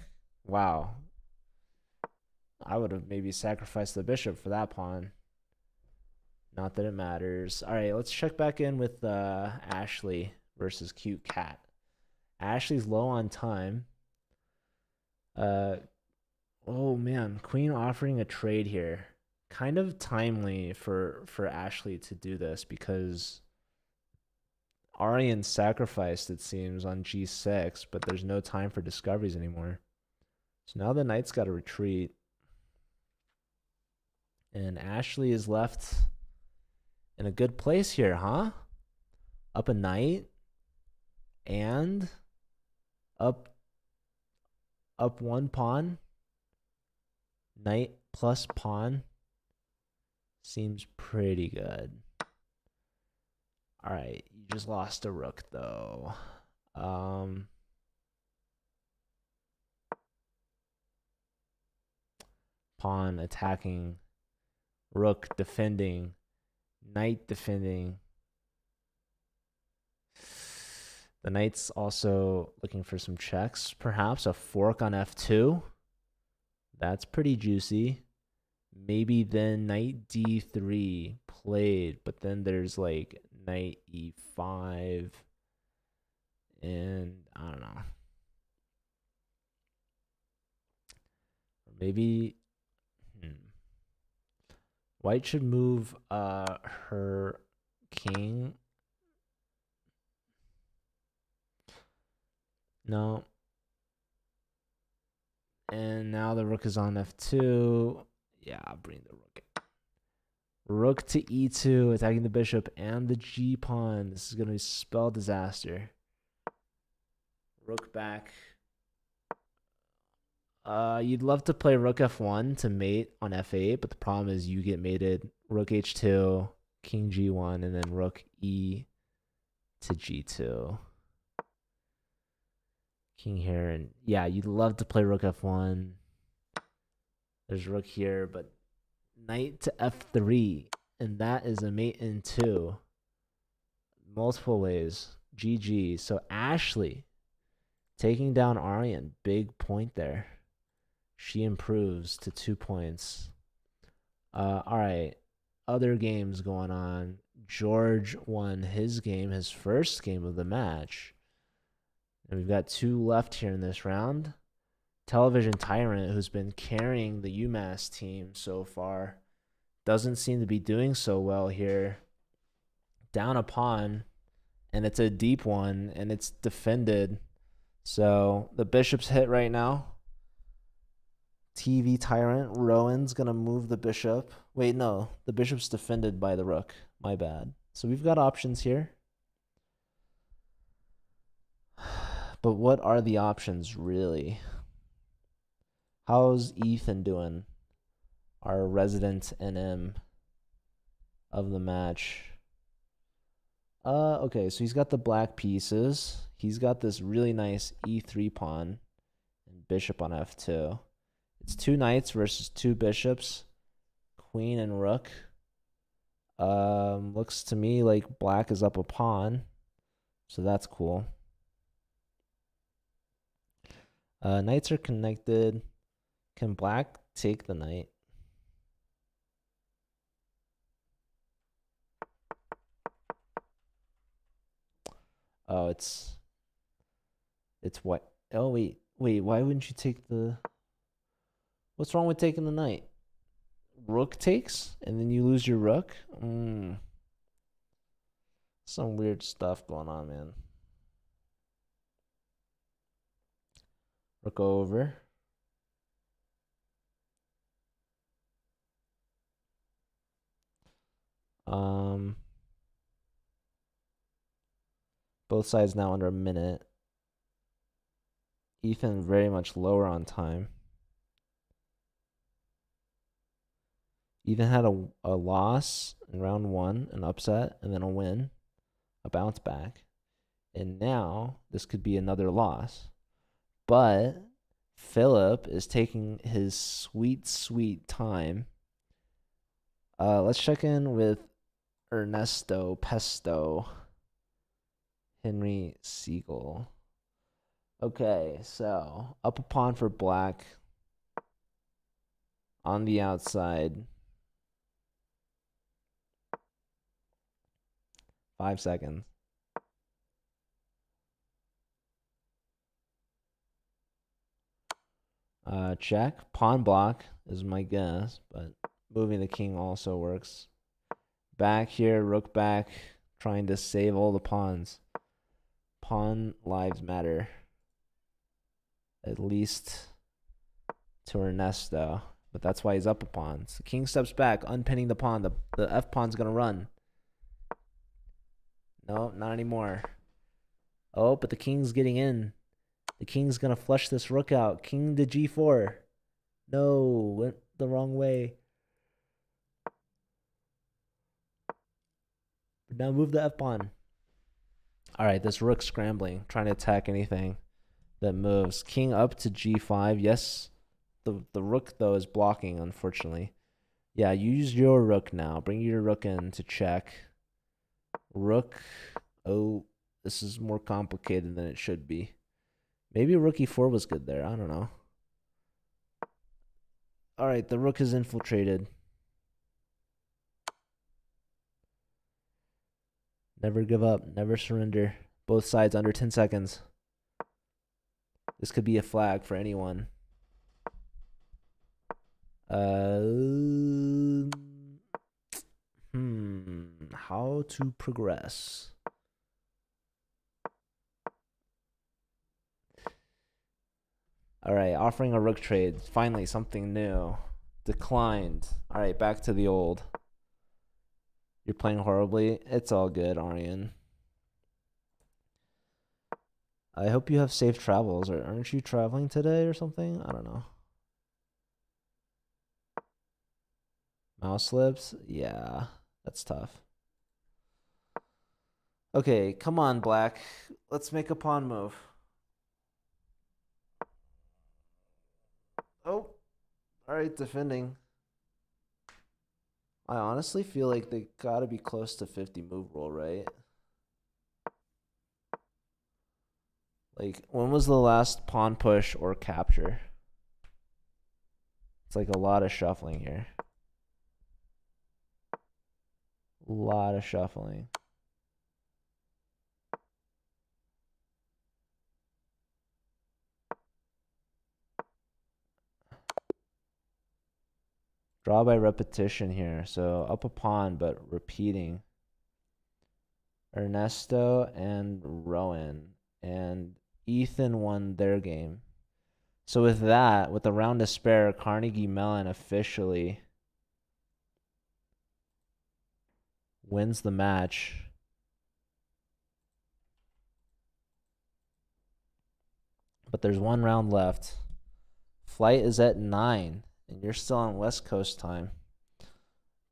Wow. I would have maybe sacrificed the bishop for that pawn. Not that it matters. All right, let's check back in with Ashley versus Cute Cat. Ashley's low on time. Oh man, queen offering a trade here. Kind of timely for Ashley to do this because Aryan sacrificed, it seems, on G6, but there's no time for discoveries anymore. So now the knight's got to retreat. And Ashley is left in a good place here, huh? Up a knight and up one pawn. Knight plus pawn seems pretty good. All right, you just lost a rook though. Pawn attacking, rook defending, knight defending. The knight's also looking for some checks, perhaps a fork on F2. That's pretty juicy. Maybe then knight D3 played, but then there's like knight E5. And I don't know. Maybe White should move her king. No. And now the rook is on F2. Yeah, I'll bring the rook in. Rook to E2, attacking the bishop and the G pawn. This is going to spell disaster. Rook back. You'd love to play rook F1 to mate on F8, but the problem is you get mated. Rook H2, king g1, and then rook e to g2. King here, and yeah, you'd love to play rook f1. There's rook here, but knight to f3, and that is a mate in 2. Multiple ways. GG. So Ashley taking down Aryan. Big point there. She improves to 2 points. All right. Other games going on. George won his game, his first game of the match. And we've got 2 left here in this round. Television Tyrant, who's been carrying the UMass team so far, doesn't seem to be doing so well here. Down a pawn, and it's a deep one, and it's defended. So the bishop's hit right now. TV Tyrant, Rowan's going to move the bishop. Wait, no, the bishop's defended by the rook. My bad. So we've got options here. But what are the options, really? How's Ethan doing? Our resident NM of the match. Okay, so he's got the black pieces. He's got this really nice e3 pawn and bishop on f2. It's 2 knights versus 2 bishops, queen and rook. Looks to me like black is up a pawn, so that's cool. Knights are connected. Can black take the knight? Oh, it's what? Oh, wait, why wouldn't you take the... What's wrong with taking the knight? Rook takes, and then you lose your rook? Some weird stuff going on, man. Rook over. Both sides now under a minute. Ethan very much lower on time. Ethan had a loss in round 1, an upset, and then a win, a bounce back. And now this could be another loss. But Philip is taking his sweet, sweet time. Let's check in with Ernesto Pesto. Henry Siegel. Okay, so up a pawn for black. On the outside. 5 seconds. Check. Pawn block is my guess, but moving the king also works. Back here, rook back, trying to save all the pawns. Pawn lives matter. At least to Ernesto. But that's why he's up a pawn. So king steps back, unpinning the pawn. The f pawn's going to run. No, not anymore. Oh, but the king's getting in. The king's going to flush this rook out. King to g4. No, went the wrong way. Now move the f-pawn. All right, this rook's scrambling, trying to attack anything that moves. King up to g5. Yes, the rook, though, is blocking, unfortunately. Yeah, use your rook now. Bring your rook in to check. Rook. Oh, this is more complicated than it should be. Maybe rook e4 was good there. I don't know. All right, the rook is infiltrated. Never give up. Never surrender. Both sides under 10 seconds. This could be a flag for anyone. How to progress? All right, offering a rook trade. Finally, something new. Declined. All right, back to the old. You're playing horribly. It's all good, Aryan. I hope you have safe travels. Or aren't you traveling today or something? I don't know. Mouse slips? Yeah, that's tough. Okay, come on, black. Let's make a pawn move. Oh, all right, defending. I honestly feel like they gotta be close to 50 move roll, right? Like, when was the last pawn push or capture? It's like a lot of shuffling here. A lot of shuffling. Draw by repetition here. So up a pawn, but repeating. Ernesto and Rowan. And Ethan won their game. So with that, with a round to spare, Carnegie Mellon officially wins the match. But there's one round left. Flight is at 9, and you're still on West Coast time.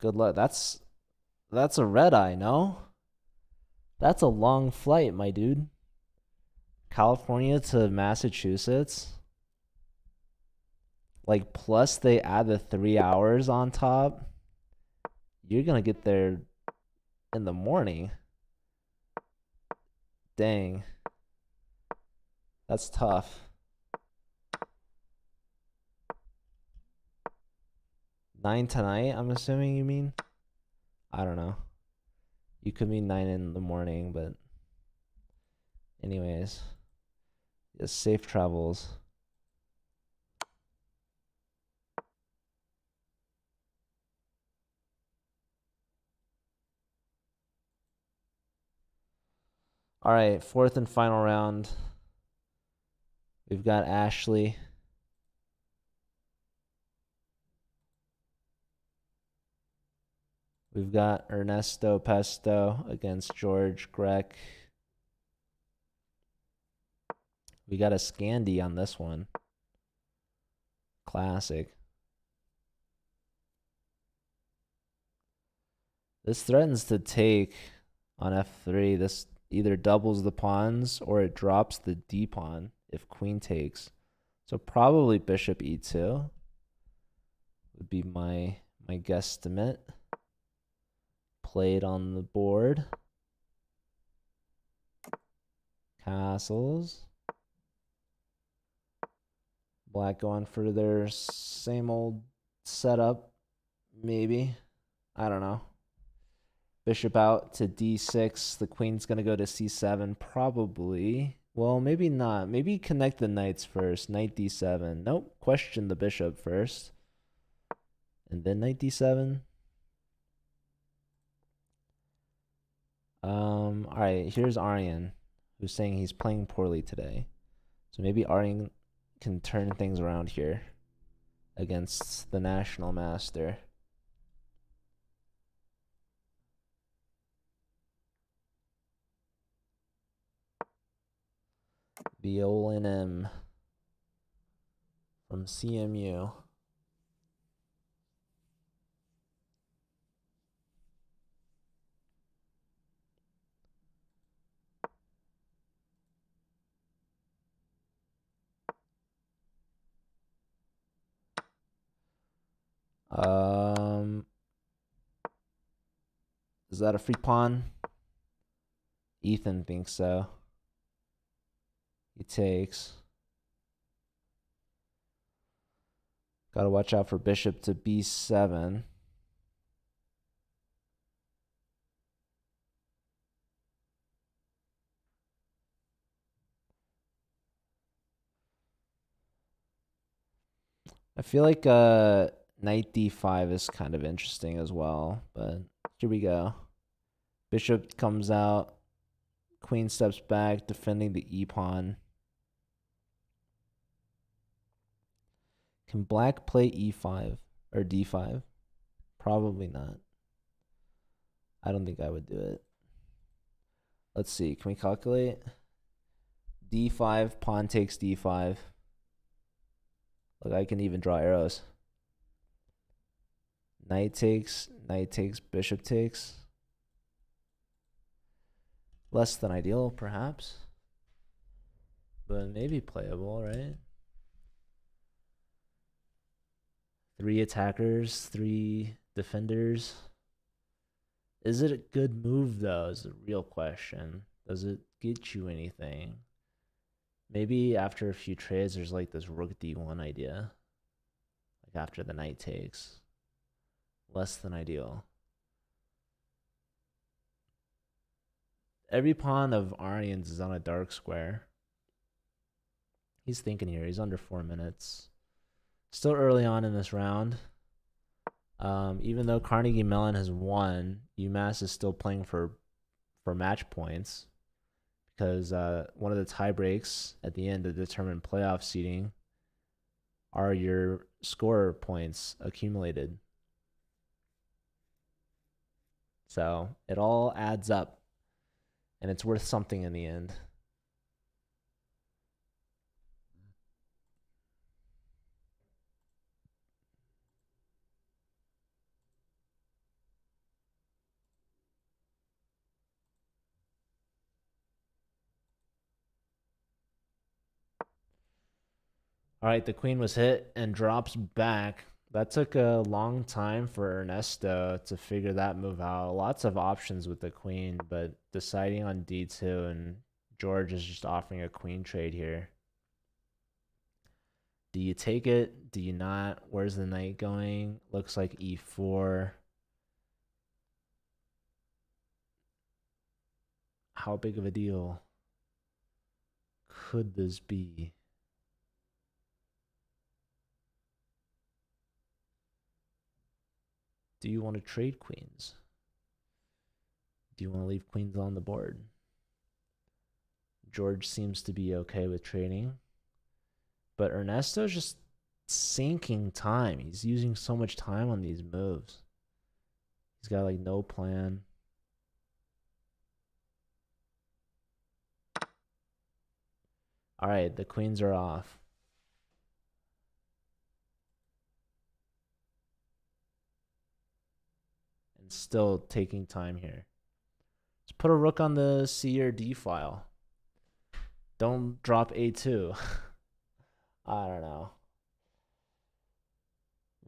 Good luck. That's a red eye, no? That's a long flight, my dude. California to Massachusetts. Like, plus they add the 3 hours on top. You're gonna get there in the morning. Dang. That's tough. 9 tonight, I'm assuming you mean? I don't know. You could mean 9 in the morning, but anyways. Yes, safe travels. All right, fourth and final round. We've got Ashley. We've got Ernesto Pesto against George Grech. We got a Scandi on this one. Classic. This threatens to take on f3. This either doubles the pawns or it drops the d pawn if queen takes. So probably bishop e2 would be my guesstimate. Played on the board. Castles. Black going for their same old setup, maybe. I don't know. Bishop out to d6. The queen's going to go to c7, probably. Well, maybe not. Maybe connect the knights first. Knight d7. Nope. Question the bishop first. And then knight d7. All right, here's Aryan, who's saying he's playing poorly today. So maybe Aryan can turn things around here against the national master. Violin M from CMU. Is that a free pawn? Ethan thinks so. He takes. Gotta watch out for bishop to b7. I feel like knight d5 is kind of interesting as well, but here we go. Bishop comes out. Queen steps back, defending the e-pawn. Can black play e5 or d5? Probably not. I don't think I would do it. Let's see. Can we calculate? d5, pawn takes d5. Look, I can even draw arrows. Knight takes, bishop takes. Less than ideal, perhaps. But maybe playable, right? 3 attackers, 3 defenders. Is it a good move, though, is the real question. Does it get you anything? Maybe after a few trades, there's like this rook d1 idea. Like after the knight takes. Less than ideal. Every pawn of Aryan's is on a dark square. He's thinking here. He's under 4 minutes. Still early on in this round. Even though Carnegie Mellon has won, UMass is still playing for match points because one of the tie breaks at the end to determine playoff seeding are your score points accumulated. So it all adds up, and it's worth something in the end. All right, the queen was hit and drops back. That took a long time for Ernesto to figure that move out. Lots of options with the queen, but deciding on d2, and George is just offering a queen trade here. Do you take it? Do you not? Where's the knight going? Looks like e4. How big of a deal could this be? Do you want to trade queens? Do you want to leave queens on the board? George seems to be okay with trading. But Ernesto's just sinking time. He's using so much time on these moves. He's got like no plan. All right, the queens are off. And still taking time here. Let's put a rook on the C or D file. Don't drop A2. I don't know.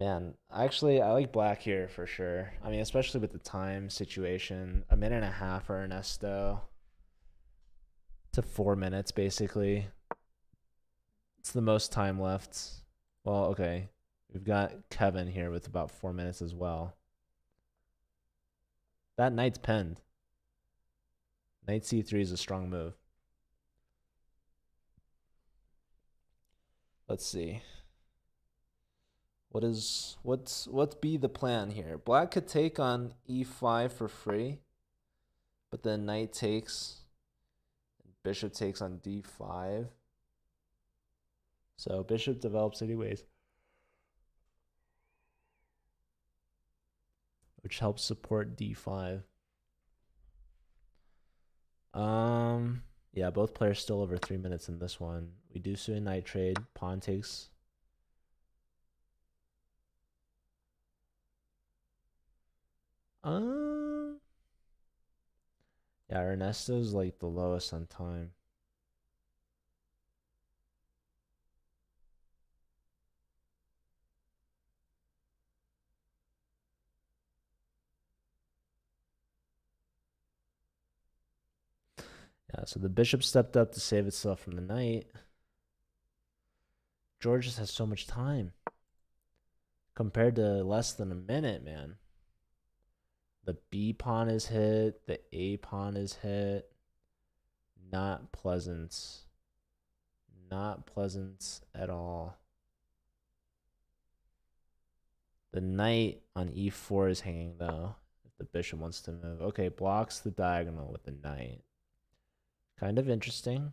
Man, actually, I like black here for sure. I mean, especially with the time situation. A minute and a half for Ernesto to 4 minutes, basically. It's the most time left. Well, okay. We've got Kevin here with about 4 minutes as well. That knight's pinned. Knight c3 is a strong move. Let's see. What's be the plan here? Black could take on e5 for free, but then knight takes, bishop takes on d5. So bishop develops anyways, which helps support d5. Yeah, both players still over 3 minutes in this one. We do see a knight trade. Pawn takes. Yeah, Ernesto's like the lowest on time. Yeah, so the bishop stepped up to save itself from the knight. George just has so much time compared to less than a minute, man. The B pawn is hit. The A pawn is hit. Not pleasant. Not pleasant at all. The knight on e4 is hanging, though, if the bishop wants to move. Okay, blocks the diagonal with the knight. Kind of interesting.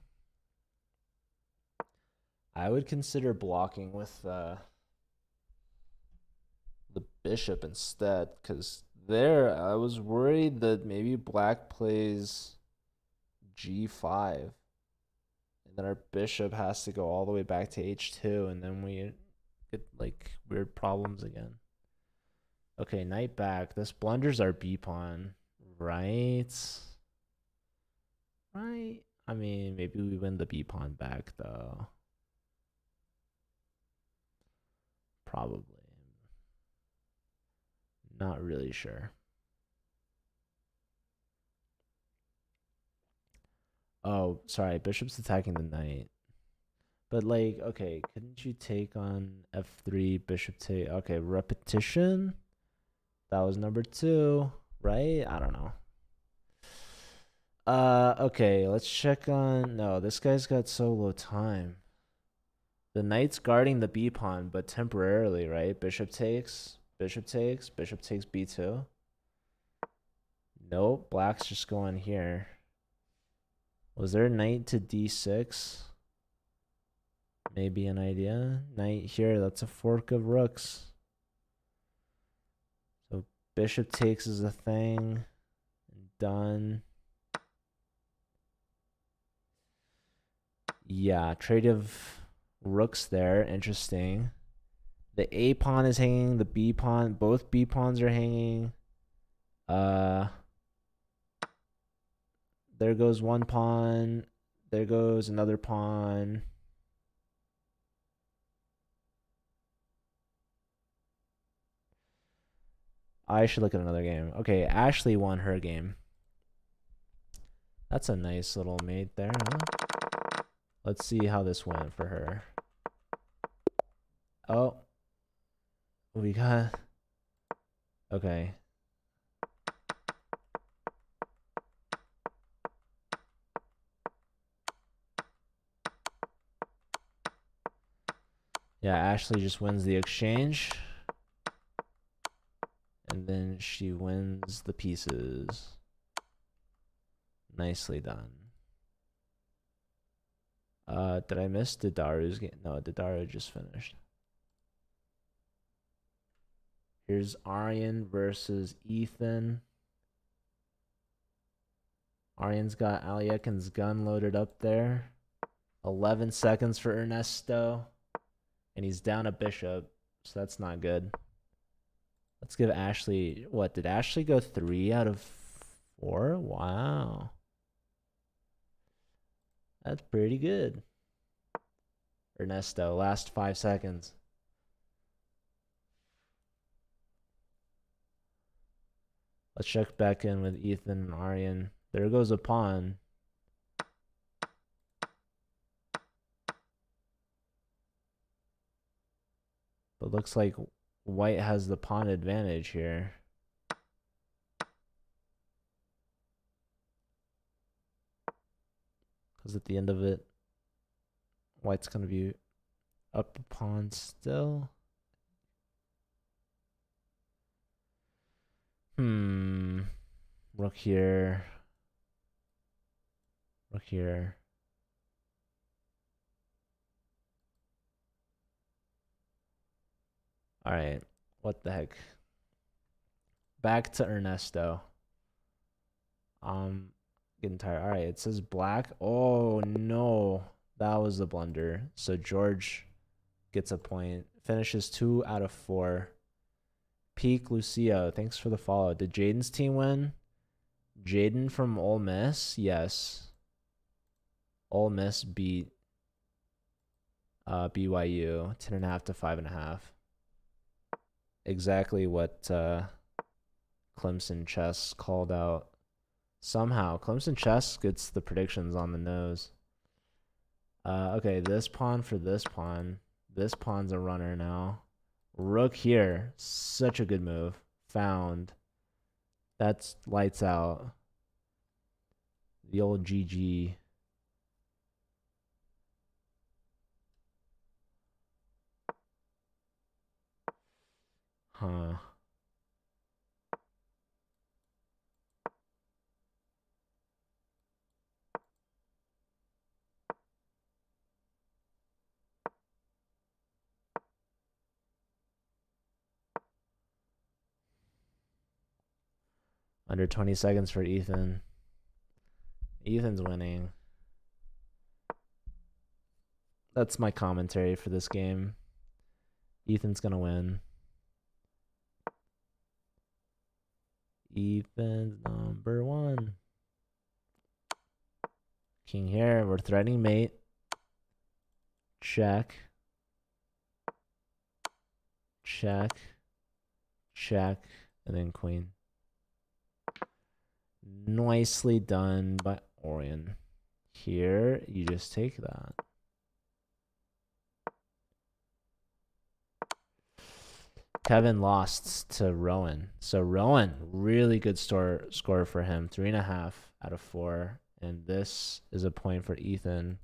I would consider blocking with the bishop instead, because there I was worried that maybe black plays g5, and then our bishop has to go all the way back to h2, and then we get like weird problems again. Okay, knight back. This blunders our b pawn, right? right? I mean, maybe we win the B pawn back though. Probably. Not really sure. Oh, sorry. Bishop's attacking the knight. But like, okay, couldn't you take on f3, bishop take? Okay, repetition. That was number 2, right? I don't know. Okay, let's check on. No, this guy's got so low time. The knight's guarding the b pawn, but temporarily, right? Bishop takes, bishop takes, bishop takes b2. Nope, black's just going here. Was there knight to d6? Maybe an idea. Knight here, that's a fork of rooks. So bishop takes is a thing. Done. Yeah, trade of rooks there. Interesting. The A pawn is hanging. The B pawn. Both B pawns are hanging. There goes one pawn. There goes another pawn. I should look at another game. Okay, Ashley won her game. That's a nice little mate there, huh? Let's see how this went for her. Oh. We got... Okay. Yeah, Ashley just wins the exchange. And then she wins the pieces. Nicely done. Did I miss Didaru's game? No, Didaru just finished. Here's Aryan versus Ethan. Aryan's got Aliekin's gun loaded up there. 11 seconds for Ernesto. And he's down a bishop, so that's not good. Let's give Ashley... What, did Ashley go 3 out of 4? Wow. That's pretty good. Ernesto, last 5 seconds. Let's check back in with Ethan and Aryan. There goes a pawn. But looks like white has the pawn advantage here. Because at the end of it, white's going to be up a pawn still. Rook here. Rook here. All right. What the heck? Back to Ernesto. Getting tired. All right. It says black. Oh, no. That was a blunder. So George gets a point. Finishes 2 out of 4. Peak Lucio. Thanks for the follow. Did Jaden's team win? Jaden from Ole Miss? Yes. Ole Miss beat BYU 10.5 to 5.5. Exactly what Clemson Chess called out. Somehow, Clemson Chess gets the predictions on the nose. Okay, this pawn for this pawn. This pawn's a runner now. Rook here. Such a good move. Found. That's lights out. The old GG. Huh. Under 20 seconds for Ethan. Ethan's winning. That's my commentary for this game. Ethan's gonna win. Ethan's number 1. King here. We're threatening mate. Check. Check. Check. And then queen. Nicely done by Orion. Here, you just take that. Kevin lost to Rowan. So Rowan, really good score for him. 3.5 out of 4. And this is a point for Ethan,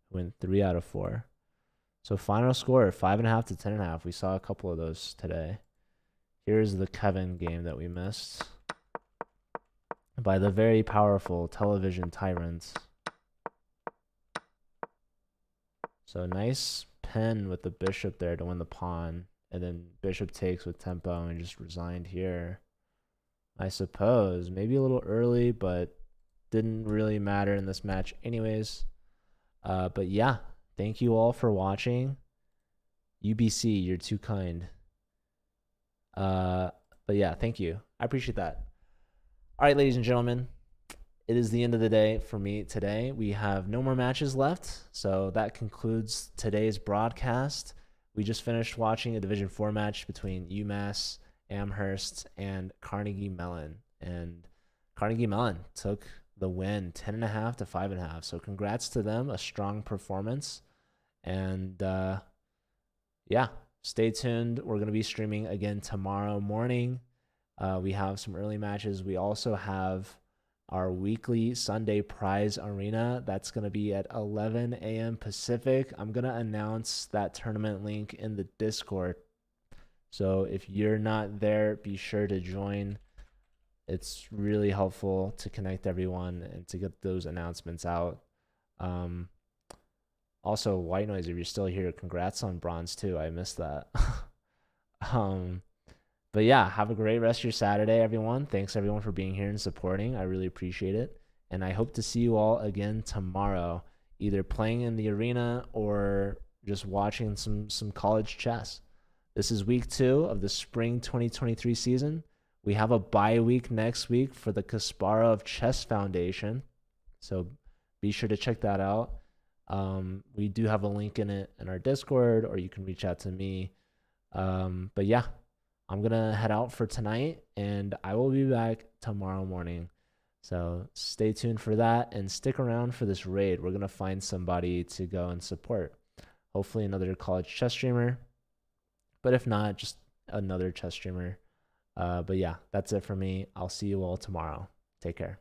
who went 3 out of 4. So final score, 5.5 to 10.5. We saw a couple of those today. Here's the Kevin game that we missed by the very powerful television tyrant. So nice pen with the bishop there to win the pawn. And then bishop takes with tempo and just resigned here. I suppose. Maybe a little early, but didn't really matter in this match anyways. But yeah, thank you all for watching. UBC, you're too kind. But yeah, thank you. I appreciate that. All right, ladies and gentlemen, it is the end of the day for me today. We have no more matches left, so that concludes today's broadcast. We just finished watching a Division 4 match between UMass, Amherst, and Carnegie Mellon. And Carnegie Mellon took the win, 10.5 to 5.5. So congrats to them, a strong performance. And yeah, stay tuned. We're going to be streaming again tomorrow morning. We have some early matches. We also have our weekly Sunday prize arena. That's going to be at 11 a.m. Pacific. I'm going to announce that tournament link in the Discord. So if you're not there, be sure to join. It's really helpful to connect everyone and to get those announcements out. Also, White Noise, if you're still here, congrats on bronze too. I missed that. But yeah, have a great rest of your Saturday, everyone. Thanks, everyone, for being here and supporting. I really appreciate it. And I hope to see you all again tomorrow, either playing in the arena or just watching some college chess. This is week 2 of the spring 2023 season. We have a bye week next week for the Kasparov Chess Foundation. So be sure to check that out. We do have a link in it in our Discord, or you can reach out to me. But yeah. I'm going to head out for tonight, and I will be back tomorrow morning. So stay tuned for that, and stick around for this raid. We're going to find somebody to go and support. Hopefully another college chess streamer. But if not, just another chess streamer. But yeah, that's it for me. I'll see you all tomorrow. Take care.